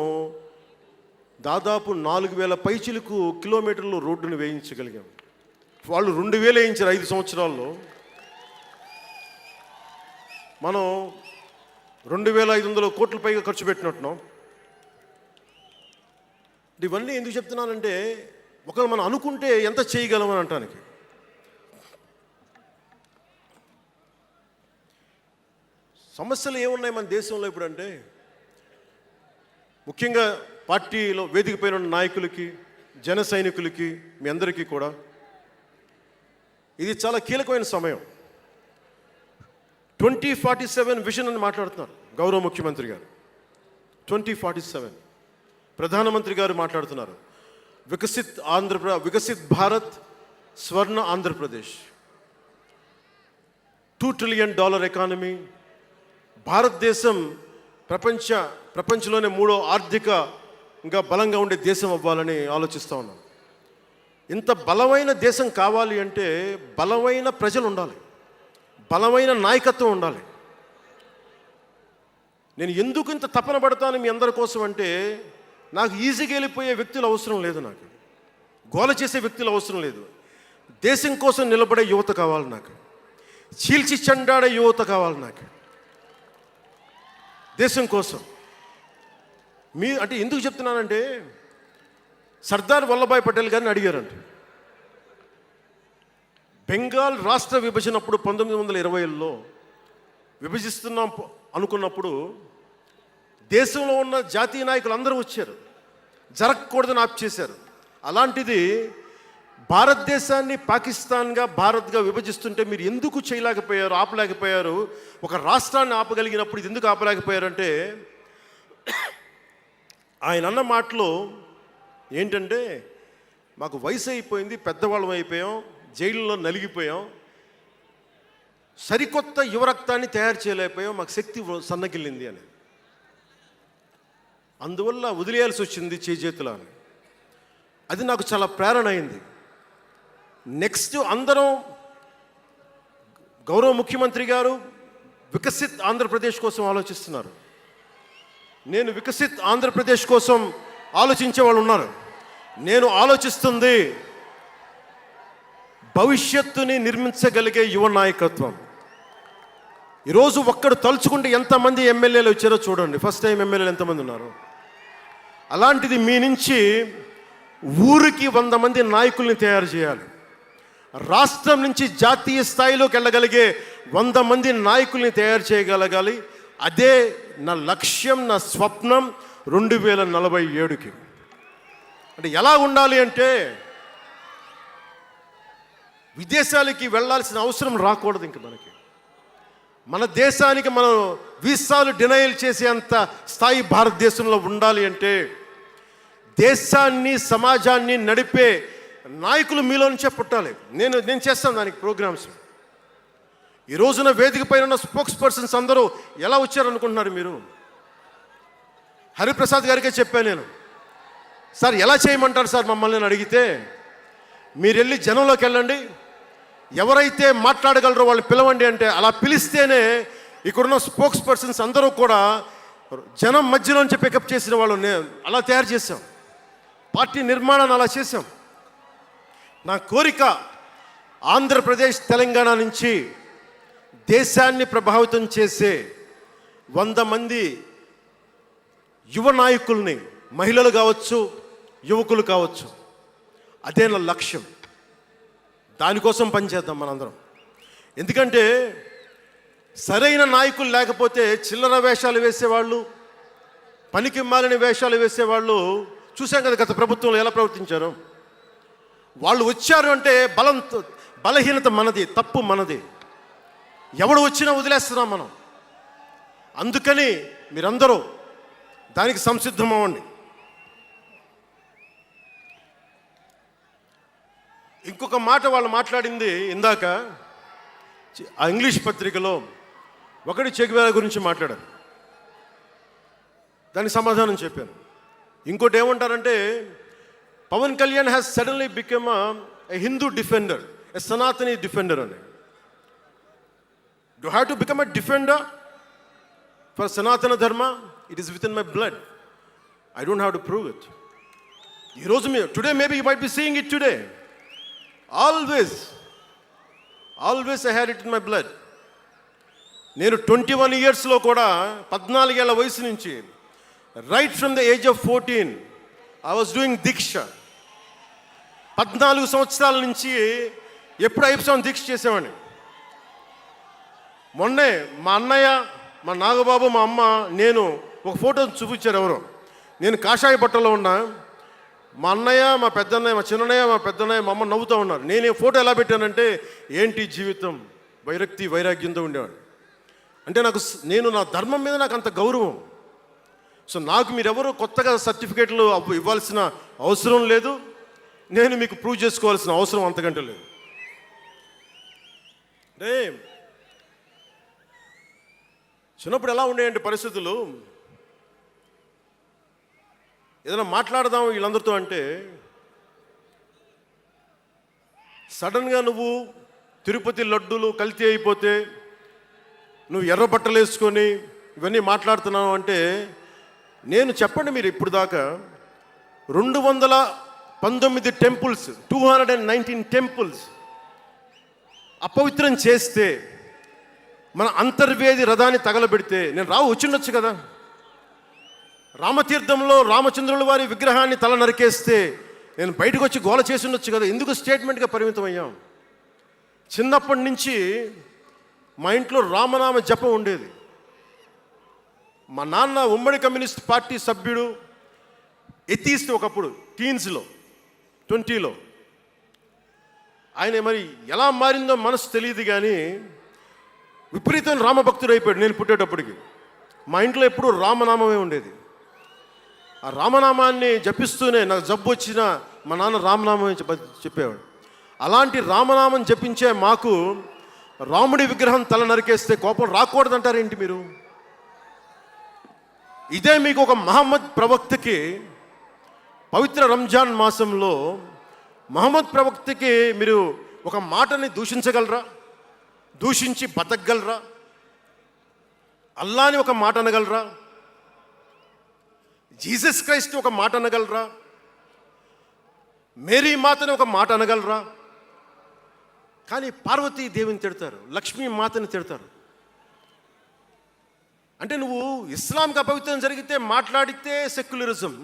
దాదాపు 4000 పైచిలకు కిలోమీటర్లు రోడ్డును వేయించగలిగాం. వాళ్ళు 2000 వేయించారు 5 సంవత్సరాల్లో. మనం 2500 కోట్ల పైగా ఖర్చు పెట్టినట్టున్నాం. ఇవన్నీ ఎందుకు చెప్తున్నానంటే, ఒకవేళ మనం అనుకుంటే ఎంత చేయగలమని అంటానికి. సమస్యలు ఏమున్నాయి మన దేశంలో ఇప్పుడు అంటే, ముఖ్యంగా పార్టీలో వేదిక పైన ఉన్న నాయకులకి, జన సైనికులకి, మీ అందరికీ కూడా ఇది చాలా కీలకమైన సమయం. 2047 విజన్ అని మాట్లాడుతున్నారు గౌరవ ముఖ్యమంత్రి గారు. 2047 ప్రధానమంత్రి గారు మాట్లాడుతున్నారు. వికసిత్ భారత్, స్వర్ణ ఆంధ్రప్రదేశ్, $2 ట్రిలియన్ ఎకానమీ, భారతదేశం ప్రపంచంలోనే 3వ ఆర్థికంగా బలంగా ఉండే దేశం అవ్వాలని ఆలోచిస్తూ ఉన్నాం. ఇంత బలమైన దేశం కావాలి అంటే బలమైన ప్రజలు ఉండాలి, బలమైన నాయకత్వం ఉండాలి. నేను ఎందుకు ఇంత తపన పడతాను మీ అందరి కోసం అంటే, నాకు ఈజీగా వెళ్ళిపోయే వ్యక్తులు అవసరం లేదు, నాకు గోల చేసే వ్యక్తులు అవసరం లేదు. దేశం కోసం నిలబడే యువత కావాలి నాకు, చీల్చి చెండాడే యువత కావాలి నాకు, దేశం కోసం. అంటే ఎందుకు చెప్తున్నానంటే, సర్దార్ వల్లభాయ్ పటేల్ గారిని అడిగారంట. బెంగాల్ రాష్ట్ర విభజన అప్పుడు 1920లో విభజిస్తున్నాం అనుకున్నప్పుడు దేశంలో ఉన్న జాతీయ నాయకులు అందరూ వచ్చారు, జరగకూడదని ఆప్ చేశారు. అలాంటిది భారతదేశాన్ని పాకిస్తాన్గా, భారత్గా విభజిస్తుంటే మీరు ఎందుకు చేయలేకపోయారు, ఆపలేకపోయారు? ఒక రాష్ట్రాన్ని ఆపగలిగినప్పుడు ఇది ఎందుకు ఆపలేకపోయారంటే, ఆయన అన్న మాటలు ఏంటంటే, మాకు వయసు అయిపోయింది, పెద్దవాళ్ళం అయిపోయాం, జైల్లో నలిగిపోయాం, సరికొత్త యువరక్తాన్ని తయారు చేయలేకపోయాం, మాకు శక్తి సన్నగిల్లింది అని. అందువల్ల వదిలేయాల్సి వచ్చింది చేతుల అని. అది నాకు చాలా ప్రేరణ అయింది. నెక్స్ట్ అందరం, గౌరవ ముఖ్యమంత్రి గారు వికసిత్ ఆంధ్రప్రదేశ్ కోసం ఆలోచిస్తున్నారు. నేను వికసిత్ ఆంధ్రప్రదేశ్ కోసం ఆలోచించే వాళ్ళు ఉన్నారు. నేను ఆలోచిస్తుంది భవిష్యత్తుని నిర్మించగలిగే యువ నాయకత్వం. ఈరోజు ఒక్కడు తలుచుకుంటే ఎంతమంది ఎమ్మెల్యేలు వచ్చారో చూడండి. ఫస్ట్ టైం ఎమ్మెల్యేలు ఎంతమంది ఉన్నారు? అలాంటిది మీ నుంచి ఊరికి 100 మంది నాయకుల్ని తయారు చేయాలి. రాష్ట్రం నుంచి జాతీయ స్థాయిలోకి వెళ్ళగలిగే 100 మంది నాయకుల్ని తయారు చేయగలగాలి. అదే నా లక్ష్యం, నా స్వప్నం 2047కి. అంటే ఎలా ఉండాలి అంటే, విదేశాలకి వెళ్ళాల్సిన అవసరం రాకూడదు ఇంక మనకి. మన దేశానికి మనం వీసాలు డినైల్ చేసేంత స్థాయి భారతదేశంలో ఉండాలి అంటే, దేశాన్ని, సమాజాన్ని నడిపే నాయకులు మీలో నుంచే పుట్టాలి. నేను చేస్తాను దానికి ప్రోగ్రామ్స్. ఈ రోజున వేదిక పైన ఉన్న స్పోక్స్ పర్సన్స్ అందరూ ఎలా వచ్చారనుకుంటున్నారు మీరు? హరిప్రసాద్ గారికే చెప్పాను నేను, సార్ ఎలా చేయమంటారు సార్ మమ్మల్ని అని అడిగితే, మీరు వెళ్ళి జనంలోకి వెళ్ళండి, ఎవరైతే మాట్లాడగలరో వాళ్ళు పిలవండి అంటే, అలా పిలిస్తేనే ఇక్కడున్న స్పోక్స్ పర్సన్స్ అందరూ కూడా జనం మధ్యలోంచి పికప్ చేసిన వాళ్ళు అలా తయారు చేశాం. పార్టీ నిర్మాణాన్ని అలా చేశాం. నా కోరిక ఆంధ్రప్రదేశ్, తెలంగాణ నుంచి దేశాన్ని ప్రభావితం చేసే 100 మంది యువ నాయకుల్ని, మహిళలు కావచ్చు, యువకులు కావచ్చు, అదే నా లక్ష్యం. దానికోసం పనిచేద్దాం మనందరం. ఎందుకంటే సరైన నాయకులు లేకపోతే చిల్లర వేషాలు వేసేవాళ్ళు, పనికి మాలిన వేషాలు వేసేవాళ్ళు చూసాం కదా గత ప్రభుత్వంలో ఎలా ప్రవర్తించారు. వాళ్ళు వచ్చారు అంటే బలహీనత మనది, తప్పు మనది. ఎవడు వచ్చినా వదిలేస్తున్నాం మనం. అందుకని మీరందరూ దానికి సంసిద్ధం అవ్వండి. ఇంకొక మాట వాళ్ళు మాట్లాడింది ఇందాక ఆ ఇంగ్లీష్ పత్రికలో ఒకటి చెగువేరా గురించి మాట్లాడారు, దానికి సమాధానం చెప్పాను. ఇంకోటి ఏమంటారంటే Pavan Kalyan has suddenly become a Hindu defender, a Sanatani defender అని. Do have to become a defender for Sanatana Dharma? It is within my blood. I don't have to prove it. ఈరోజు మీరు today maybe you might be seeing it today. Always I had it in my blood. నేను 21 ఇయర్స్లో కూడా 14 ఏళ్ల వయసు నుంచి right from the age of 14 I was doing దీక్ష. 14 సంవత్సరాల నుంచి ఎప్పుడు అయ్యప్ప దీక్ష చేసేవాడిని. మొన్నే మా అన్నయ్య, మా నాగబాబు, మా అమ్మ, నేను ఒక ఫోటో చూపించారు ఎవరో. నేను కాషాయ బట్టలో ఉన్నా. మా అన్నయ్య, మా పెద్దన్నయ్య, మా చిన్నయ్య, మా పెద్దన్నయ్య, మా అమ్మ నవ్వుతూ ఉన్నారు. నేను ఈ ఫోటో ఎలా పెట్టానంటే ఏంటి జీవితం, వైరక్తి వైరాగ్యంతో ఉండేవాడు. అంటే నేను నా ధర్మం మీద నాకు అంత గౌరవం. సో నాకు మీరెవరు కొత్తగా సర్టిఫికేట్లు ఇవ్వాల్సిన అవసరం లేదు, నేను మీకు ప్రూవ్ చేసుకోవాల్సిన అవసరం అంతకంటే లేదు. అంటే చిన్నప్పుడు ఎలా ఉండేయంటే పరిస్థితులు, ఏదైనా మాట్లాడదాం వీళ్ళందరితో అంటే సడన్గా నువ్వు తిరుపతి లడ్డూలు కల్తీ అయిపోతే నువ్వు ఎర్ర బట్టలు వేసుకొని ఇవన్నీ మాట్లాడుతున్నావు అంటే నేను చెప్పండి, మీరు ఇప్పుడు దాకా 219 టెంపుల్స్, 219 టెంపుల్స్ అపవిత్రం చేస్తే, మన అంతర్వేది రథాన్ని తగలబెడితే నేను వచ్చిండొచ్చు కదా. రామతీర్థంలో రామచంద్రుల వారి విగ్రహాన్ని తల నరికేస్తే నేను బయటకు వచ్చి గోల చేసి ఉండొచ్చు కదా. ఎందుకు స్టేట్మెంట్గా పరిమితం అయ్యాం? చిన్నప్పటి నుంచి మా ఇంట్లో రామనామ జపం ఉండేది. మా నాన్న ఉమ్మడి కమ్యూనిస్ట్ పార్టీ సభ్యుడు, ఎథీస్ట్ ఒకప్పుడు, టీన్స్లో 20లో. ఆయన మరి ఎలా మారిందో మనసు తెలియదు కానీ విపరీతం రామభక్తుడు అయిపోయాడు నేను పుట్టేటప్పటికి. మా ఇంట్లో ఎప్పుడూ రామనామమే ఉండేది. ఆ రామనామాన్ని జపిస్తూనే నాకు జబ్బు వచ్చినా మా నాన్న రామనామమే చెప్పేవాడు. అలాంటి రామనామం జపించే మాకు రాముడి విగ్రహం తల నరికేస్తే కోపం రాకూడదంటారేంటి మీరు? ఇదే మీకు ఒక మహమ్మద్ ప్రవక్తకి పవిత్ర రంజాన్ మాసంలో మహమ్మద్ ప్రవక్తకి మీరు ఒక మాటని దూషించగలరా? దూషించి బతకగలరా? అల్లాని ఒక మాట అనగలరా? జీసస్ క్రైస్ట్ ఒక మాట అనగలరా? మేరీ మాతని ఒక మాట అనగలరా? కానీ పార్వతీ దేవిని తిడతారు, లక్ష్మీ మాతని తిడతారు. అంటే నువ్వు ఇస్లాంకి అపవిత్రం జరిగితే మాట్లాడితే సెక్యులరిజం,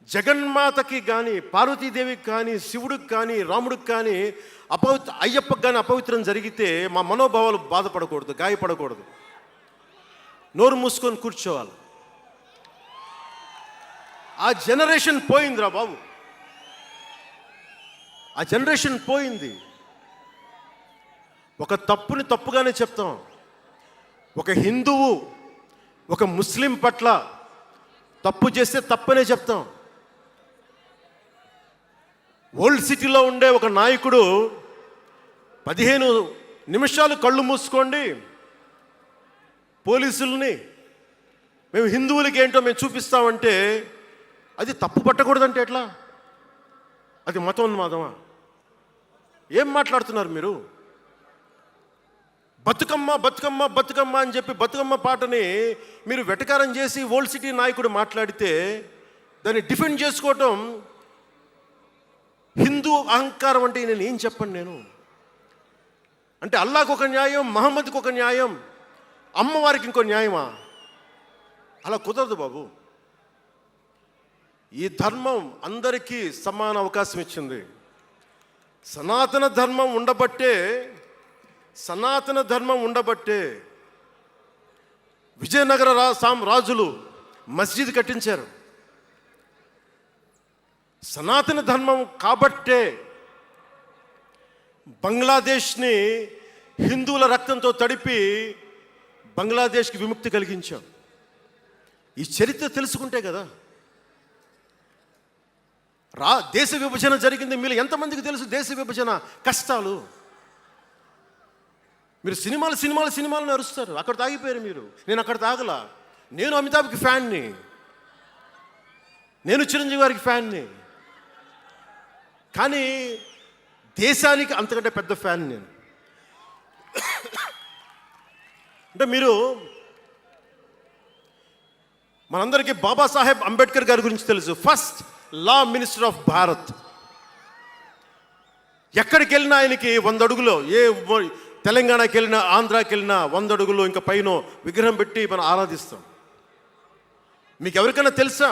జగన్మాతకి కానీ, పార్వతీదేవికి కానీ, శివుడికి కానీ, రాముడికి కానీ, అయ్యప్పకి కానీ అపవిత్రం జరిగితే మా మనోభావాలు బాధపడకూడదు, గాయపడకూడదు, నోరు మూసుకొని కూర్చోవాలి. ఆ జనరేషన్ పోయిందిరా బాబు, ఆ జనరేషన్ పోయింది. ఒక తప్పుని తప్పుగానే చెప్తాం. ఒక హిందువు ఒక ముస్లిం పట్ల తప్పు చేస్తే తప్పనే చెప్తాం. ఓల్డ్ సిటీలో ఉండే ఒక నాయకుడు 15 నిమిషాలు కళ్ళు మూసుకోండి, పోలీసుల్ని మేము హిందువులకి ఏంటో మేము చూపిస్తామంటే అది తప్పు పట్టకూడదంటే ఎట్లా? అది మతోన్మాదమా? ఏం మాట్లాడుతున్నారు మీరు? బతుకమ్మ బతుకమ్మ బతుకమ్మ అని చెప్పి బతుకమ్మ పాటని మీరు వెటకారం చేసి ఓల్డ్ సిటీ నాయకుడు మాట్లాడితే దాన్ని డిఫెండ్ చేసుకోవటం హిందూ అహంకారం అంటే నేను ఏం చెప్పండి? నేను అంటే అల్లాహకు ఒక న్యాయం, మహమ్మద్కి ఒక న్యాయం, అమ్మవారికి ఇంకో న్యాయమా? అలా కుదరదు బాబు. ఈ ధర్మం అందరికీ సమాన అవకాశం ఇచ్చింది. సనాతన ధర్మం ఉండబట్టే సనాతన ధర్మం ఉండబట్టే విజయనగర రాజులు మస్జిద్ కట్టించారు. సనాతన ధర్మం కాబట్టే బంగ్లాదేశ్ని హిందువుల రక్తంతో తడిపి బంగ్లాదేశ్కి విముక్తి కలిగించాం. ఈ చరిత్ర తెలుసుకుంటే కదా. దేశ విభజన జరిగింది. మీరు ఎంతమందికి తెలుసు దేశ విభజన కష్టాలు? మీరు సినిమాలు నరుస్తారు. అక్కడ తాగిపోయారు మీరు. నేను అక్కడ తాగలా. నేను అమితాబ్కి ఫ్యాన్ని, నేను చిరంజీవి గారికి ఫ్యాన్ని. కానీ దేశానికి అంతకంటే పెద్ద ఫ్యాన్ నేను. అంటే మీరు మనందరికీ బాబాసాహెబ్ అంబేద్కర్ గారి గురించి తెలుసు. First law minister of Bharat. ఎక్కడికి వెళ్ళినా ఆయనకి 100 అడుగులో, తెలంగాణకి వెళ్ళినా ఆంధ్రాకి వెళ్ళినా 100 అడుగులో ఇంకా పైన విగ్రహం పెట్టి మనం ఆరాధిస్తాం. మీకు ఎవరికైనా తెలుసా?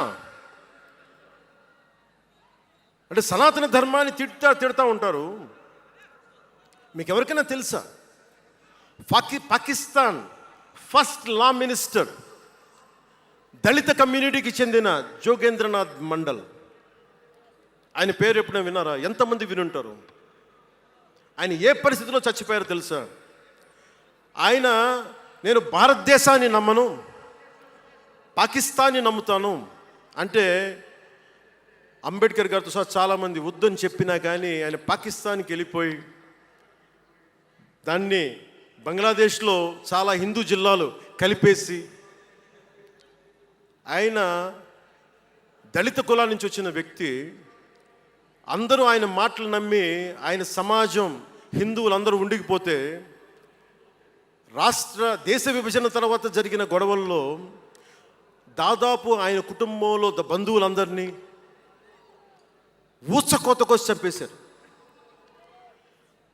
అంటే సనాతన ధర్మాన్ని తిడతా ఉంటారు. మీకు ఎవరికైనా తెలుసా? పాకిస్తాన్ ఫస్ట్ లా మినిస్టర్ దళిత కమ్యూనిటీకి చెందిన జోగేంద్రనాథ్ మండల్. ఆయన పేరు ఎప్పుడైనా విన్నారా? ఎంతమంది వినుంటారు? ఆయన ఏ పరిస్థితిలో చచ్చిపోయారో తెలుసా? ఆయన నేను భారతదేశాన్ని నమ్మను, పాకిస్తాన్ని నమ్ముతాను అంటే అంబేద్కర్ గారితో సహా చాలామంది వద్దని చెప్పినా కానీ ఆయన పాకిస్తాన్కి వెళ్ళిపోయి దాన్ని బంగ్లాదేశ్లో చాలా హిందూ జిల్లాలు కలిపేసి ఆయన దళిత కులాల నుంచి వచ్చిన వ్యక్తి. అందరూ ఆయన మాటలు నమ్మి ఆయన సమాజం హిందువులందరూ ఉండిపోతే దేశ విభజన తర్వాత జరిగిన గొడవల్లో దాదాపు ఆయన కుటుంబంలో బంధువులందరినీ ఊచకోతకోసి చంపేశారు.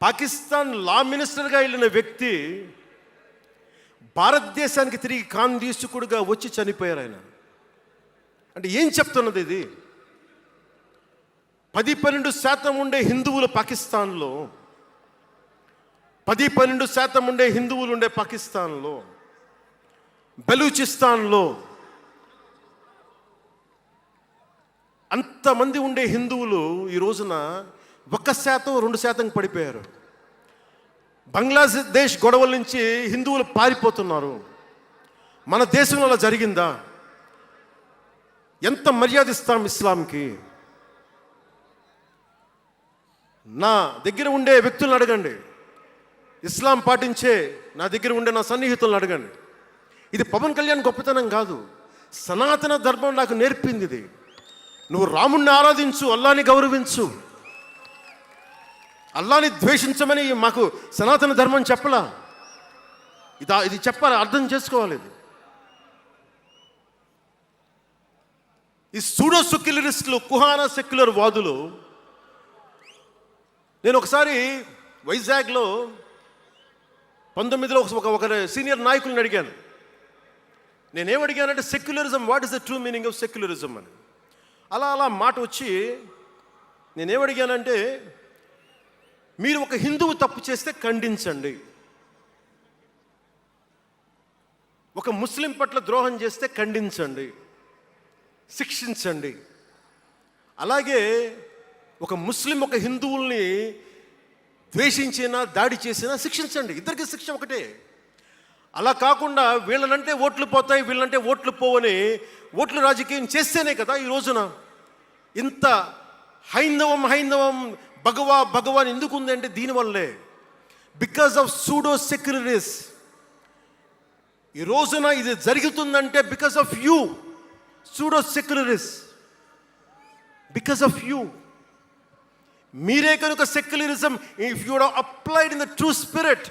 పాకిస్తాన్ లా మినిస్టర్గా వెళ్ళిన వ్యక్తి భారతదేశానికి తిరిగి కాందీసుకుడుగా వచ్చి చనిపోయారు ఆయన. అంటే ఏం చెప్తున్నది ఇది? 10-12% ఉండే హిందువులు పాకిస్తాన్లో, 10-12% ఉండే హిందువులు ఉండే పాకిస్తాన్లో, బలూచిస్తాన్లో అంతమంది ఉండే హిందువులు ఈ రోజున 1%-2% పడిపోయారు. బంగ్లాదేశ్ గొడవల నుంచి హిందువులు పారిపోతున్నారు. మన దేశంలో అలా జరిగిందా? ఎంత మర్యాద ఇస్తాం ఇస్లాంకి? నా దగ్గర ఉండే వ్యక్తులను అడగండి, ఇస్లాం పాటించే నా దగ్గర ఉండే నా సన్నిహితులను అడగండి. ఇది పవన్ కళ్యాణ్ గొప్పతనం కాదు, సనాతన ధర్మం నాకు నేర్పింది ఇది. నువ్వు రాముణ్ణి ఆరాధించు, అల్లాని గౌరవించు, అల్లాని ద్వేషించమని మాకు సనాతన ధర్మం చెప్పలా. ఇది చెప్పాలి, అర్థం చేసుకోవాలి. ఇది ఈ సూడో సెక్యులరిస్టులు, కుహానా సెక్యులర్ వాదులు. నేను ఒకసారి వైజాగ్లో 19లో ఒక సీనియర్ నాయకుల్ని అడిగాను. నేనేమడిగానంటే secularism, what is the true meaning of secularism అని. అలా మాట వచ్చి నేనేమడిగానంటే, మీరు ఒక హిందువు తప్పు చేస్తే ఖండించండి, ఒక ముస్లిం పట్ల ద్రోహం చేస్తే ఖండించండి, శిక్షించండి. అలాగే ఒక ముస్లిం ఒక హిందువుల్ని ద్వేషించినా దాడి చేసినా శిక్షించండి. ఇద్దరికి శిక్ష ఒకటే. అలా కాకుండా వీళ్ళనంటే ఓట్లు పోతాయి, వీళ్ళంటే ఓట్లు పోవని ఓట్లు రాజకీయం చేస్తేనే కదా ఈ రోజున ఇంత హైందవం భగవాన్ ఎందుకు ఉంది అంటే దీనివల్లే. Because of pseudo secularists. ఈ రోజున ఇది జరుగుతుందంటే because of you pseudo secularists, because of you. మీరే కనుక secularism, if you would have applied in the true spirit,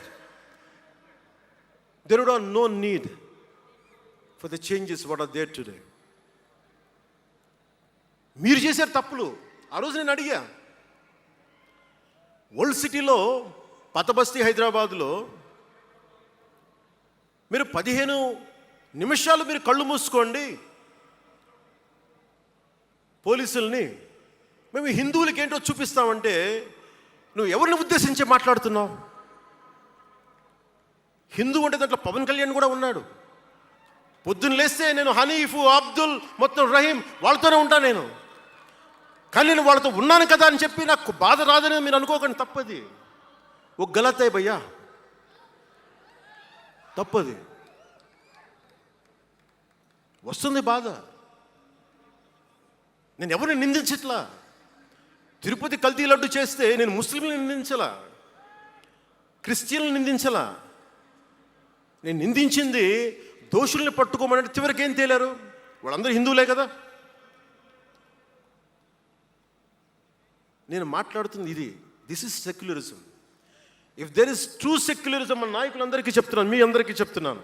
there would have no need for the changes what are there today. మీరు చేశారు తప్పులు. ఆ రోజు నేను అడిగా, ఓల్డ్ సిటీలో పాత బస్తీ హైదరాబాద్లో మీరు 15 నిమిషాలు మీరు కళ్ళు మూసుకోండి, పోలీసుల్ని మేము హిందువులకి ఏంటో చూపిస్తామంటే నువ్వు ఎవరిని ఉద్దేశించి మాట్లాడుతున్నావు? హిందూ అంటే దాంట్లో పవన్ కళ్యాణ్ కూడా ఉన్నాడు. పొద్దున్న లేస్తే నేను హనీఫు, అబ్దుల్, మొత్తం రహీం వాళ్ళతోనే ఉంటాను నేను. కానీ నేను వాళ్ళతో ఉన్నాను కదా అని చెప్పి నాకు బాధ రాదని మీరు అనుకోకండి, తప్పది. ఓ గలత్ హై భయ్యా, తప్పది. వస్తుంది బాధ. నేను ఎవరిని నిందించట్లా. తిరుపతి కల్తీ లడ్డు చేస్తే నేను ముస్లింలను నిందించలా, క్రిస్టియన్లను నిందించలా. నేను నిందించింది దోషుల్ని పట్టుకోమని. చివరికి ఏం తేలారు? వాళ్ళందరూ హిందువులే కదా. నేను మాట్లాడుతుంది ఇది. This is secularism. If there is true secularism, మన నాయకులందరికీ చెప్తున్నాను, మీ అందరికీ చెప్తున్నాను,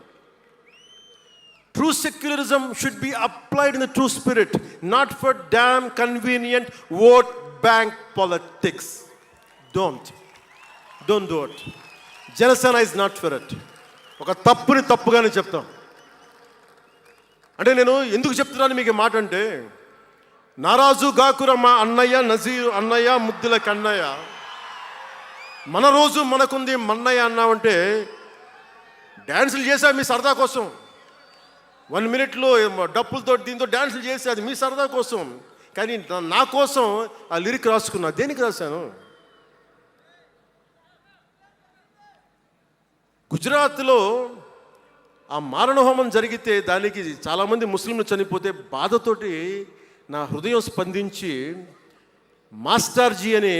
true secularism should be applied in the true spirit, not for damn convenient vote bank politics. Don't do it. Janasena is not for it. ఒక తప్పుని తప్పుగానే చెప్తాం. అంటే నేను ఎందుకు చెప్తున్నాను మీకు మాట అంటే, నారాజు గాకురమ్మ అన్నయ్య, నజీర్ అన్నయ్య, ముద్దుల కన్నయ్య, మన రోజు మనకుంది మన్నయ్య అన్నామంటే డ్యాన్సులు చేసా మీ సరదా కోసం. 1 minute డప్పులతో దీంతో డ్యాన్సులు చేసి అది మీ సరదా కోసం. కానీ నా కోసం ఆ లిరిక్ రాసుకున్నా. దేనికి రాశాను? గుజరాత్లో ఆ మారణహోమం జరిగితే దానికి చాలామంది ముస్లింలు చనిపోతే బాధతోటి నా హృదయం స్పందించి మాస్టర్జీ అనే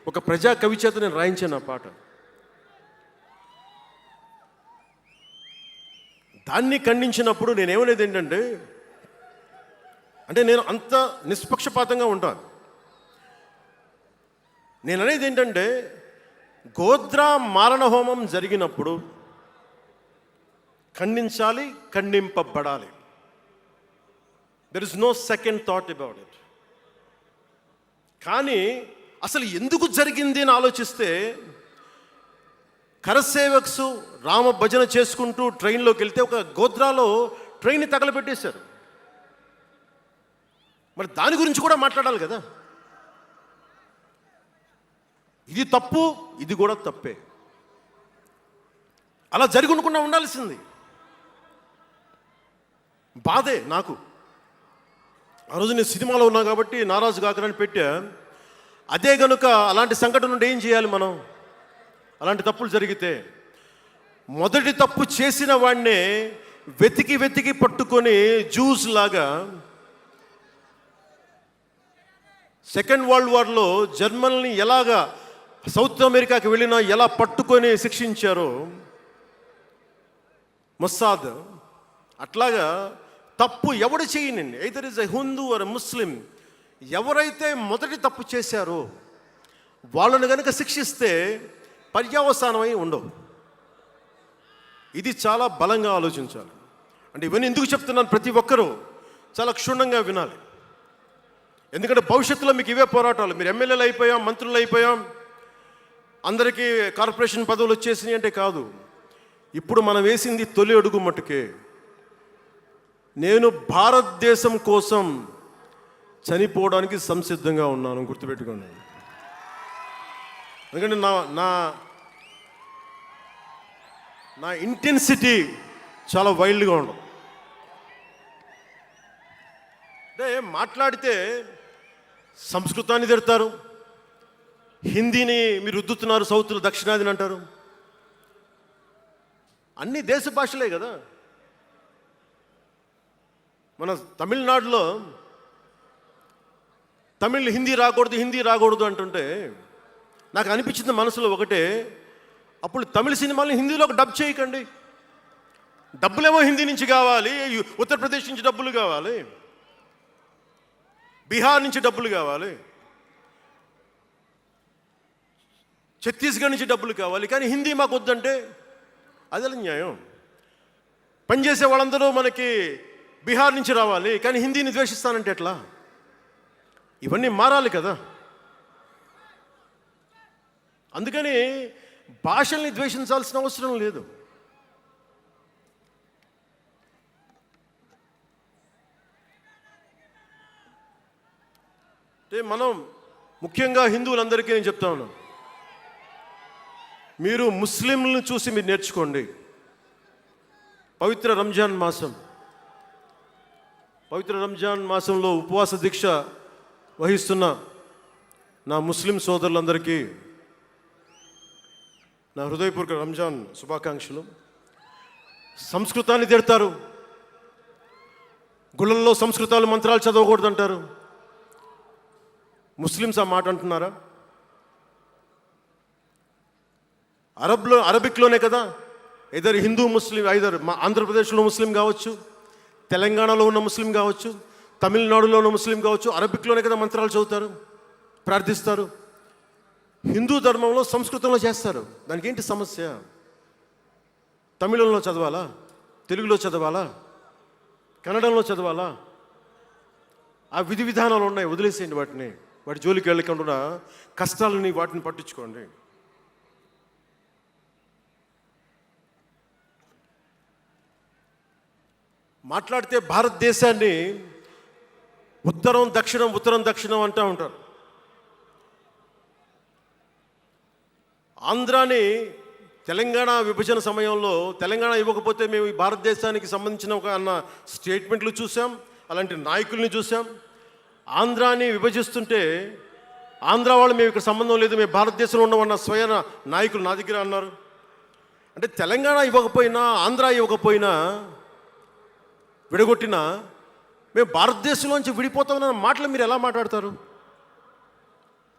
ఒక ప్రజా కవి చేత నేను రాయించాను ఆ పాట. దాన్ని ఖండించినప్పుడు నేనేమనేది ఏంటంటే, అంటే నేను అంత నిష్పక్షపాతంగా ఉంటాను. నేను అనేది ఏంటంటే, గోద్రా మారణహోమం జరిగినప్పుడు ఖండించాలి, ఖండింపబడాలి. There is no second thought about it. కానీ అసలు ఎందుకు జరిగింది అని ఆలోచిస్తే, కరసేవక్స్ రామ భజన చేసుకుంటూ ట్రైన్లోకి వెళ్తే ఒక గోద్రాలో ట్రైన్ని తగలబెట్టేశారు. మరి దాని గురించి కూడా మాట్లాడాలి కదా. ఇది తప్పు, ఇది కూడా తప్పే. అలా జరిగి ఉండకుండా ఉండాల్సింది. బాధే నాకు. ఆ రోజు నేను సినిమాలో ఉన్నా కాబట్టి నారాజు గాకరని పెట్టా. అదే గనుక అలాంటి సంఘటన నుండి ఏం చేయాలి మనం? అలాంటి తప్పులు జరిగితే మొదటి తప్పు చేసిన వాడినే వెతికి వెతికి పట్టుకొని జ్యూస్ లాగా సెకండ్ వరల్డ్ వార్లో జర్మనీని ఎలాగా సౌత్ అమెరికాకి వెళ్ళినా ఎలా పట్టుకొని శిక్షించారో మొస్సాద్, అట్లాగా తప్పు ఎవడు చేయనండి, either is a Hindu or Muslim, ఎవరైతే మొదటి తప్పు చేశారో వాళ్ళని కనుక శిక్షిస్తే పర్యవసానమై ఉండవు. ఇది చాలా బలంగా ఆలోచించాలి. అంటే ఇవన్నీ ఎందుకు చెప్తున్నాను, ప్రతి ఒక్కరూ చాలా క్షుణ్ణంగా వినాలి. ఎందుకంటే భవిష్యత్తులో మీకు ఇవే పోరాటాలు. మీరు ఎమ్మెల్యేలు అయిపోయాం, మంత్రులు అయిపోయాం, అందరికీ కార్పొరేషన్ పదవులు వచ్చేసినాయి అంటే కాదు. ఇప్పుడు మనం వేసింది తొలి అడుగు మట్టుకే. నేను భారతదేశం కోసం చనిపోవడానికి సంసిద్ధంగా ఉన్నాను, గుర్తుపెట్టుకోండి. ఎందుకంటే నా ఇంటెన్సిటీ చాలా వైల్డ్గా ఉండదు. అంటే మాట్లాడితే సంస్కృతాన్ని తిడతారు, హిందీని మీరు రుద్దుతున్నారు, సౌత్లో దక్షిణాదిని అంటారు. అన్ని దేశ భాషలే కదా. మన తమిళనాడులో తమిళ్ హిందీ రాకూడదు, హిందీ రాకూడదు అంటుంటే నాకు అనిపించింది మనసులో ఒకటే, అప్పుడు తమిళ సినిమాలను హిందీలోకి డబ్ చేయకండి. డబ్బులేమో హిందీ నుంచి కావాలి, ఉత్తరప్రదేశ్ నుంచి డబ్బులు కావాలి, బీహార్ నుంచి డబ్బులు కావాలి, ఛత్తీస్గఢ్ నుంచి డబ్బులు కావాలి, కానీ హిందీ మాకు వద్దంటే అదే న్యాయం. పనిచేసే వాళ్ళందరూ మనకి బీహార్ నుంచి రావాలి, కానీ హిందీని ద్వేషిస్తానంటే ఎట్లా? ఇవన్నీ మారాలి కదా. అందుకని భాషల్ని ద్వేషించాల్సిన అవసరం లేదు. అంటే మనం ముఖ్యంగా హిందువులందరికీ నేను చెప్తా ఉన్నాను, మీరు ముస్లింలను చూసి మీరు నేర్చుకోండి. పవిత్ర రంజాన్ మాసంలో ఉపవాస దీక్ష వహిస్తున్న నా ముస్లిం సోదరులందరికీ నా హృదయపూర్వక రంజాన్ శుభాకాంక్షలు. సంస్కృతాన్ని తిడతారు, గుళ్ళల్లో సంస్కృతాలు మంత్రాలు చదవకూడదంటారు. ముస్లిమ్స్ ఆ మాట అంటున్నారా? అరబిక్లోనే కదా, ఐదర్ హిందూ ముస్లిం, ఐదర్ మా ఆంధ్రప్రదేశ్లో ముస్లిం కావచ్చు, తెలంగాణలో ఉన్న ముస్లిం కావచ్చు, తమిళనాడులో ఉన్న ముస్లిం కావచ్చు, అరబిక్లోనే కదా మంత్రాలు చదువుతారు, ప్రార్థిస్తారు. హిందూ ధర్మంలో సంస్కృతంలో చేస్తారు. దానికి ఏంటి సమస్య? తమిళంలో చదవాలా, తెలుగులో చదవాలా, కన్నడంలో చదవాలా? ఆ విధి విధానాలు ఉన్నాయి, వదిలేసేయండి వాటిని. వాటి జోలికి వెళ్ళకుండా కష్టాలని వాటిని పట్టించుకోండి. మాట్లాడితే భారతదేశాన్ని ఉత్తరం దక్షిణం అంటూ ఉంటారు. ఆంధ్రాని తెలంగాణ విభజన సమయంలో తెలంగాణ ఇవ్వకపోతే మేము ఈ భారతదేశానికి సంబంధించిన ఒక అన్న స్టేట్మెంట్లు చూసాం, అలాంటి నాయకుల్ని చూసాం. ఆంధ్రాని విభజిస్తుంటే ఆంధ్ర వాళ్ళు మేము ఇక్కడ సంబంధం లేదు, మేము భారతదేశంలో ఉన్నవన్న స్వయం నాయకులు నా దగ్గర అన్నారు. అంటే తెలంగాణ ఇవ్వకపోయినా, ఆంధ్ర ఇవ్వకపోయినా, విడగొట్టినా మేము భారతదేశంలోంచి విడిపోతామన్న మాటలు మీరు ఎలా మాట్లాడతారు?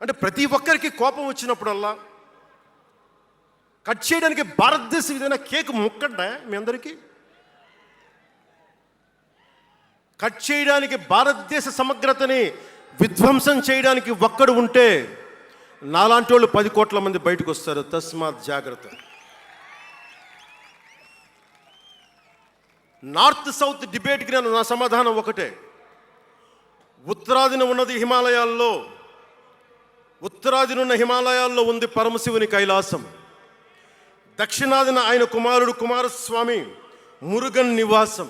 అంటే ప్రతి ఒక్కరికి కోపం వచ్చినప్పుడల్లా కట్ చేయడానికి భారతదేశం ఏదైనా కేక్ ముక్కడ్డా మీ అందరికీ? కట్ చేయడానికి, భారతదేశ సమగ్రతని విధ్వంసం చేయడానికి ఒక్కడు ఉంటే నాలాంటి వాళ్ళు 10 కోట్ల మంది బయటకు వస్తారు. తస్మాత్ జాగ్రత్త. నార్త్ సౌత్ డిబేట్కి నా సమాధానం ఒకటే. ఉత్తరాదిన ఉన్న హిమాలయాల్లో ఉంది పరమశివుని కైలాసం. దక్షిణాదిన ఆయన కుమారుడు కుమారస్వామి మురుగన్ నివాసం.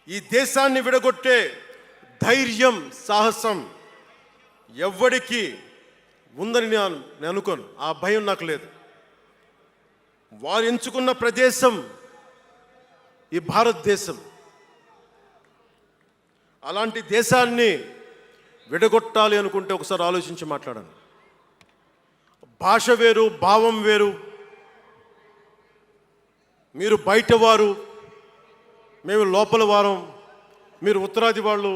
ఈ దేశాన్ని విడగొట్టే ధైర్యం, సాహసం ఎవ్వడికి ఉందని నేను అనుకోను. ఆ భయం నాకు లేదు. వారు ఎంచుకున్న ప్రదేశం ఈ భారతదేశం. అలాంటి దేశాన్ని విడగొట్టాలి అనుకుంటే ఒకసారి ఆలోచించి మాట్లాడండి. భాష వేరు, భావం వేరు. మీరు బయటవారు, మేము లోపల వారం. మీరు ఉత్తరాది వాళ్ళు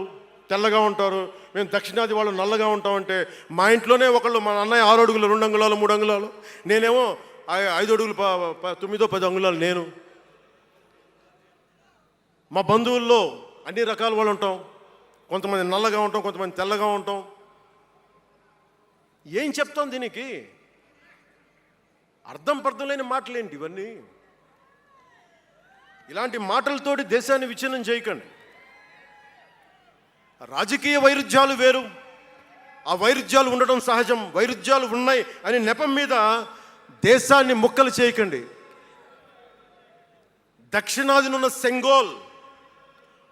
తెల్లగా ఉంటారు, మేము దక్షిణాది వాళ్ళు నల్లగా ఉంటామంటే మా ఇంట్లోనే ఒకళ్ళు, మా అన్నయ్య 6 అడుగులు 2 అంగుళాలు 3 అంగుళాలు, నేనేమో 5 అడుగులు 9-10 అంగుళాలు నేను. మా బంధువుల్లో అన్ని రకాల వాళ్ళు ఉంటాం. కొంతమంది నల్లగా ఉంటాం, కొంతమంది తెల్లగా ఉంటాం. ఏం చెప్తాం దీనికి? అర్థం లేని మాటలేంటి ఇవన్నీ? ఇలాంటి మాటలతోటి దేశాన్ని విచ్ఛిన్నం చేయకండి. రాజకీయ వైరుధ్యాలు వేరు, ఆ వైరుధ్యాలు ఉండడం సహజం. వైరుధ్యాలు ఉన్నాయి అని నెపం మీద దేశాన్ని ముక్కలు చేయకండి. దక్షిణాదినున్న సెంగోల్,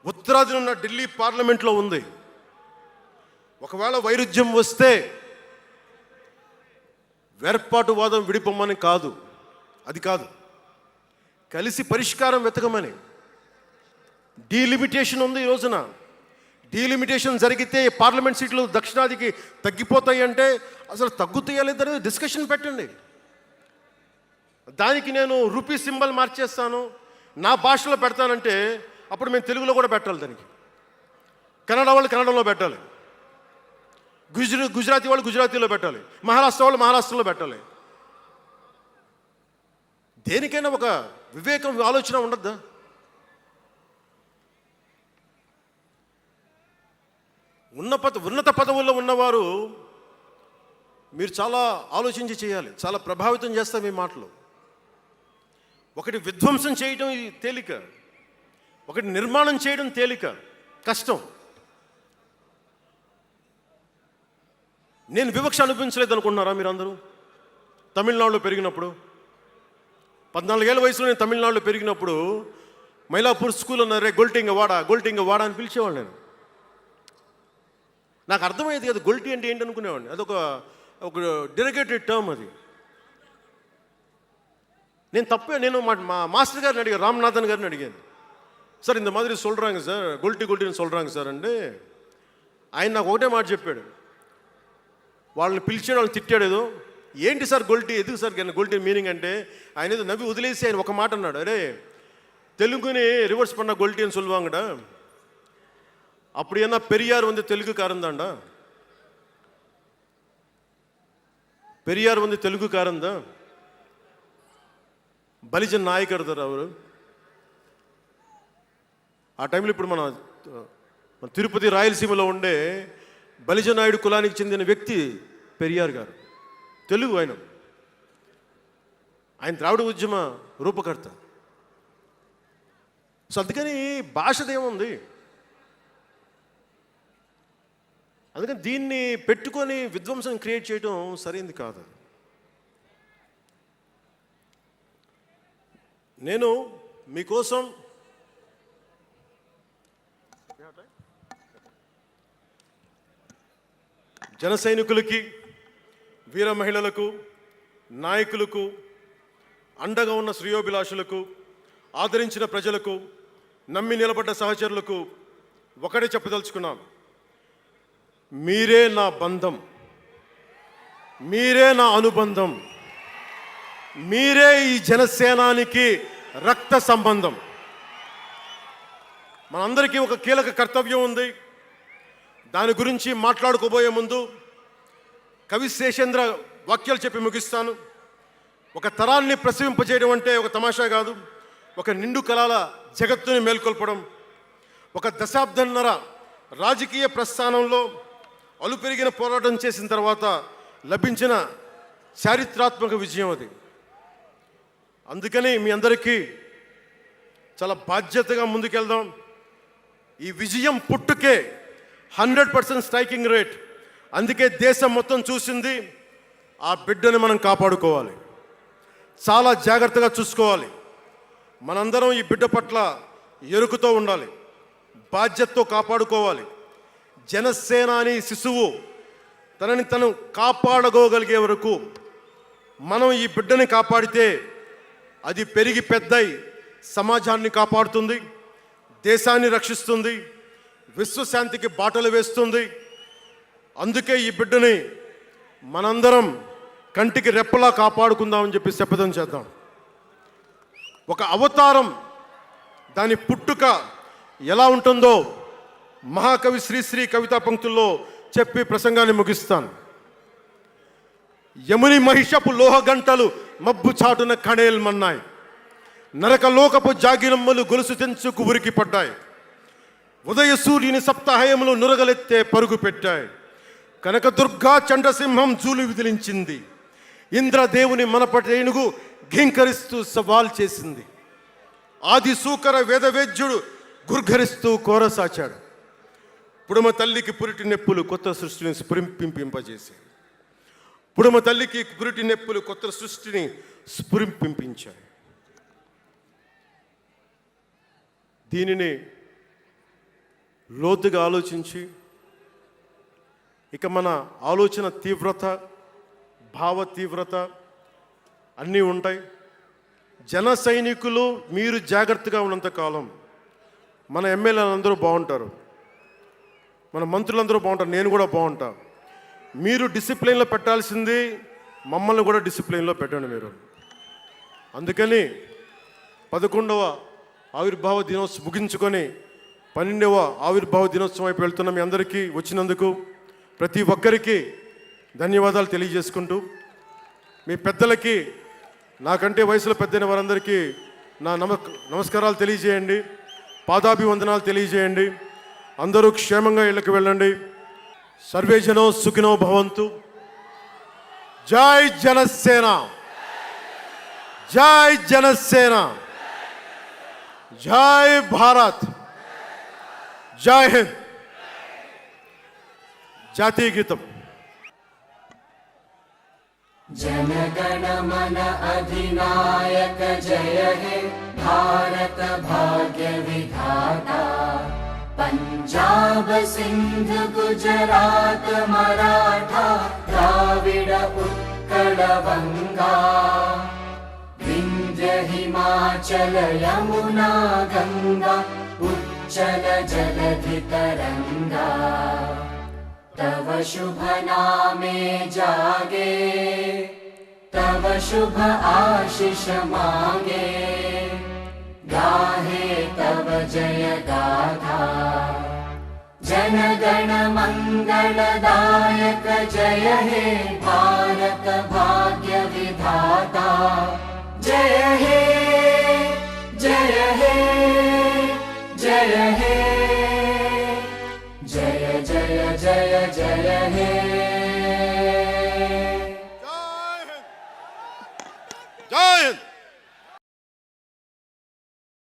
ఉత్తరాదినున్న ఢిల్లీ పార్లమెంట్లో ఉంది. ఒకవేళ వైరుధ్యం వస్తే వేర్పాటువాదం విడిపోమని కాదు, అది కాదు, కలిసి పరిష్కారం వెతకమని. డీలిమిటేషన్ ఉంది ఈ రోజున. డీలిమిటేషన్ జరిగితే పార్లమెంట్ సీట్లు దక్షిణాదికి తగ్గిపోతాయి అంటే అసలు తగ్గుతాయా లేదని డిస్కషన్ పెట్టండి. దానికి నేను రూపీ సింబల్ మార్చేస్తాను, నా భాషలో పెడతానంటే అప్పుడు మేము తెలుగులో కూడా పెట్టాలి. దానికి కన్నడ వాళ్ళు కన్నడంలో పెట్టాలి, గుజరాతీ వాళ్ళు గుజరాతీలో పెట్టాలి, మహారాష్ట్ర వాళ్ళు మహారాష్ట్రలో పెట్టాలి. దేనికైనా ఒక వివేకం, ఆలోచన ఉండద్దా? ఉన్నత పదవుల్లో ఉన్నవారు మీరు చాలా ఆలోచించి చేయాలి. చాలా ప్రభావితం చేస్తాయి మీ మాటలు. ఒకటి విధ్వంసం చేయడం తేలిక, ఒకటి నిర్మాణం చేయడం తేలిక, కష్టం. నేను వివక్ష అనిపించలేదు అనుకుంటున్నారా మీరందరూ? తమిళనాడులో పెరిగినప్పుడు 14 ఏళ్ళ వయసులో నేను తమిళనాడులో పెరిగినప్పుడు మైలాపూర్ స్కూల్ ఉన్నారే, గొల్టింగ వాడ అని పిలిచేవాడు. నేను నాకు అర్థమయ్యేది కదా గొల్టి అంటే ఏంటి అనుకునేవాడిని. అదొక డెరిగేటెడ్ టర్మ్. అది నేను మా మాస్టర్ గారిని అడిగాను, రామ్నాథన్ గారిని అడిగాను, సార్ ఇంత మాదిరి சொல்கிறாங்க సార్, గొల్టీని சொல்கிறாங்க సార్ అంటే ఆయన నాకు ఒకటే మాట చెప్పాడు. వాళ్ళని పిలిచాడు, వాళ్ళని తిట్టాడు ఏదో. ఏంటి సార్ గొల్టీ, ఎందుకు సార్ గొల్టీ మీనింగ్ అంటే ఆయన ఏదో నవ్వి వదిలేసి ఆయన ఒక మాట అన్నాడు, అరే தெலுங்குని ரிவர்ஸ் பண்ண గొల్టీని சொல்லுவாங்கடா, அப்படி என்ன பெரியார் வந்து தெலுங்குக்காரன் தான்டா, பெரியார் வந்து தெலுங்குக்காரன் தான், బలిజన్ నాయకుడు సార్ అవరు. ఆ టైంలో ఇప్పుడు మన తిరుపతి రాయలసీమలో ఉండే బలిజన్ నాయుడు కులానికి చెందిన వ్యక్తి పెరియార్ గారు, తెలుగు ఆయన ద్రావిడ ఉద్యమ రూపకర్త. సో అందుకని భాషదేముంది, అందుకని దీన్ని పెట్టుకొని విధ్వంసం క్రియేట్ చేయడం సరైనది కాదు. నేను మీకోసం జన సైనికులకి, వీర మహిళలకు, నాయకులకు, అండగా ఉన్న శ్రేయోభిలాషులకు, ఆదరించిన ప్రజలకు, నమ్మి నిలబడ్డ సహచరులకు ఒకటే చెప్పదలుచుకున్నాం, మీరే నా బంధం, మీరే నా అనుబంధం, మీరే ఈ జనసేనానికి రక్త సంబంధం. మనందరికీ ఒక కీలక కర్తవ్యం ఉంది. దాని గురించి మాట్లాడుకోబోయే ముందు కవి శేషేంద్ర వాక్యాలు చెప్పి ముగిస్తాను. ఒక తరాన్ని ప్రసవింపజేయడం అంటే ఒక తమాషా కాదు, ఒక నిండు కళల జగత్తుని మేల్కొల్పడం. ఒక దశాబ్దన్నర రాజకీయ ప్రస్థానంలో అలుపెరిగిన పోరాటం చేసిన తర్వాత లభించిన చారిత్రాత్మక విజయం అది. అందుకని మీ అందరికీ చాలా బాధ్యతగా ముందుకెళ్దాం. ఈ విజయం పుట్టుకే 100% స్ట్రైకింగ్ రేట్. అందుకే దేశం మొత్తం చూసింది. ఆ బిడ్డని మనం కాపాడుకోవాలి, చాలా జాగ్రత్తగా చూసుకోవాలి. మనందరం ఈ బిడ్డ పట్ల ఎరుకుతో ఉండాలి, బాధ్యతతో కాపాడుకోవాలి. జనసేనాని శిశువు తనని తను కాపాడుకోగలిగే వరకు మనం ఈ బిడ్డని కాపాడితే అది పెరిగి పెద్దయి సమాజాన్ని కాపాడుతుంది, దేశాన్ని రక్షిస్తుంది, విశ్వశాంతికి బాటలు వేస్తుంది. అందుకే ఈ బిడ్డని మనందరం కంటికి రెప్పలా కాపాడుకుందామని చెప్పి శపథం చేద్దాం. ఒక అవతారం, దాని పుట్టుక ఎలా ఉంటుందో మహాకవి శ్రీశ్రీ కవితా పంక్తుల్లో చెప్పి ప్రసంగాన్ని ముగిస్తాను. యముని మహిషపు లోహగంటలు మబ్బు చాటున కణేల్మన్నాయి, నరకలోకపు జాగిరమ్మలు గొలుసు తెంచుకు ఉరికి పడ్డాయి, ఉదయ సూర్యుని సప్తాహయములు నురగలెత్తే పరుగు పెట్టాయి, కనకదుర్గా చండసింహం జూలు విదిలించింది, ఇంద్రదేవుని మనపటేనుగు ఘీంకరిస్తూ సవాల్ చేసింది, ఆది సూకర వేదవేద్యుడు గుర్ఘరిస్తూ కోరసాచాడు, పుడమ తల్లికి పురిటి నెప్పులు కొత్త సృష్టిని స్ఫురింపింపజేశాయి, పుడమ తల్లికి పురిటి నెప్పులు కొత్త సృష్టిని స్ఫురింపించాయి. దీనిని లోతుగా ఆలోచించి, ఇక మన ఆలోచన తీవ్రత, భావ తీవ్రత అన్నీ ఉంటాయి. జన సైనికులు మీరు జాగ్రత్తగా ఉన్నంత కాలం మన ఎమ్మెల్యేలు అందరూ బాగుంటారు, మన మంత్రులందరూ బాగుంటారు, నేను కూడా బాగుంటా. మీరు డిసిప్లిన్లో పెట్టాల్సింది మమ్మల్ని కూడా డిసిప్లిన్లో పెట్టండి మీరు. అందుకని 11వ ఆవిర్భావ దినోత్సవం ముగించుకొని 12వ ఆవిర్భావ దినోత్సవం వైపు వెళ్తున్న మీ అందరికీ వచ్చినందుకు ప్రతి ఒక్కరికి ధన్యవాదాలు తెలియజేసుకుంటూ, మీ పెద్దలకి, నాకంటే వయసులో పెద్దైన వారందరికీ నా నమస్కారాలు తెలియజేయండి, పాదాభివందనాలు తెలియజేయండి. అందరూ క్షేమంగా ఇళ్ళకి వెళ్ళండి. సర్వే జనో సుఖినో భవంతు. జై జనసేన, జై జనసేన, జై భారత్, జై హింద్. జాతీయ గీతం. जनगण मन अधिनायक जय हे भारत भाग्य विधाता, पंजाब सिंध गुजरात मराठा द्राविड उत्कल बंगा, विंध्य हिमाचल यमुना गंगा उच्चल जलधि तरंगा तव शुभ नामे जागे तव शुभ आशीष मांगे गाहे तव जय गाथा जन गण मंगलदायक जय हे भारत भाग्य विधाता जय हे जय हे जय हे जय जय जय जय हे जय हिंद।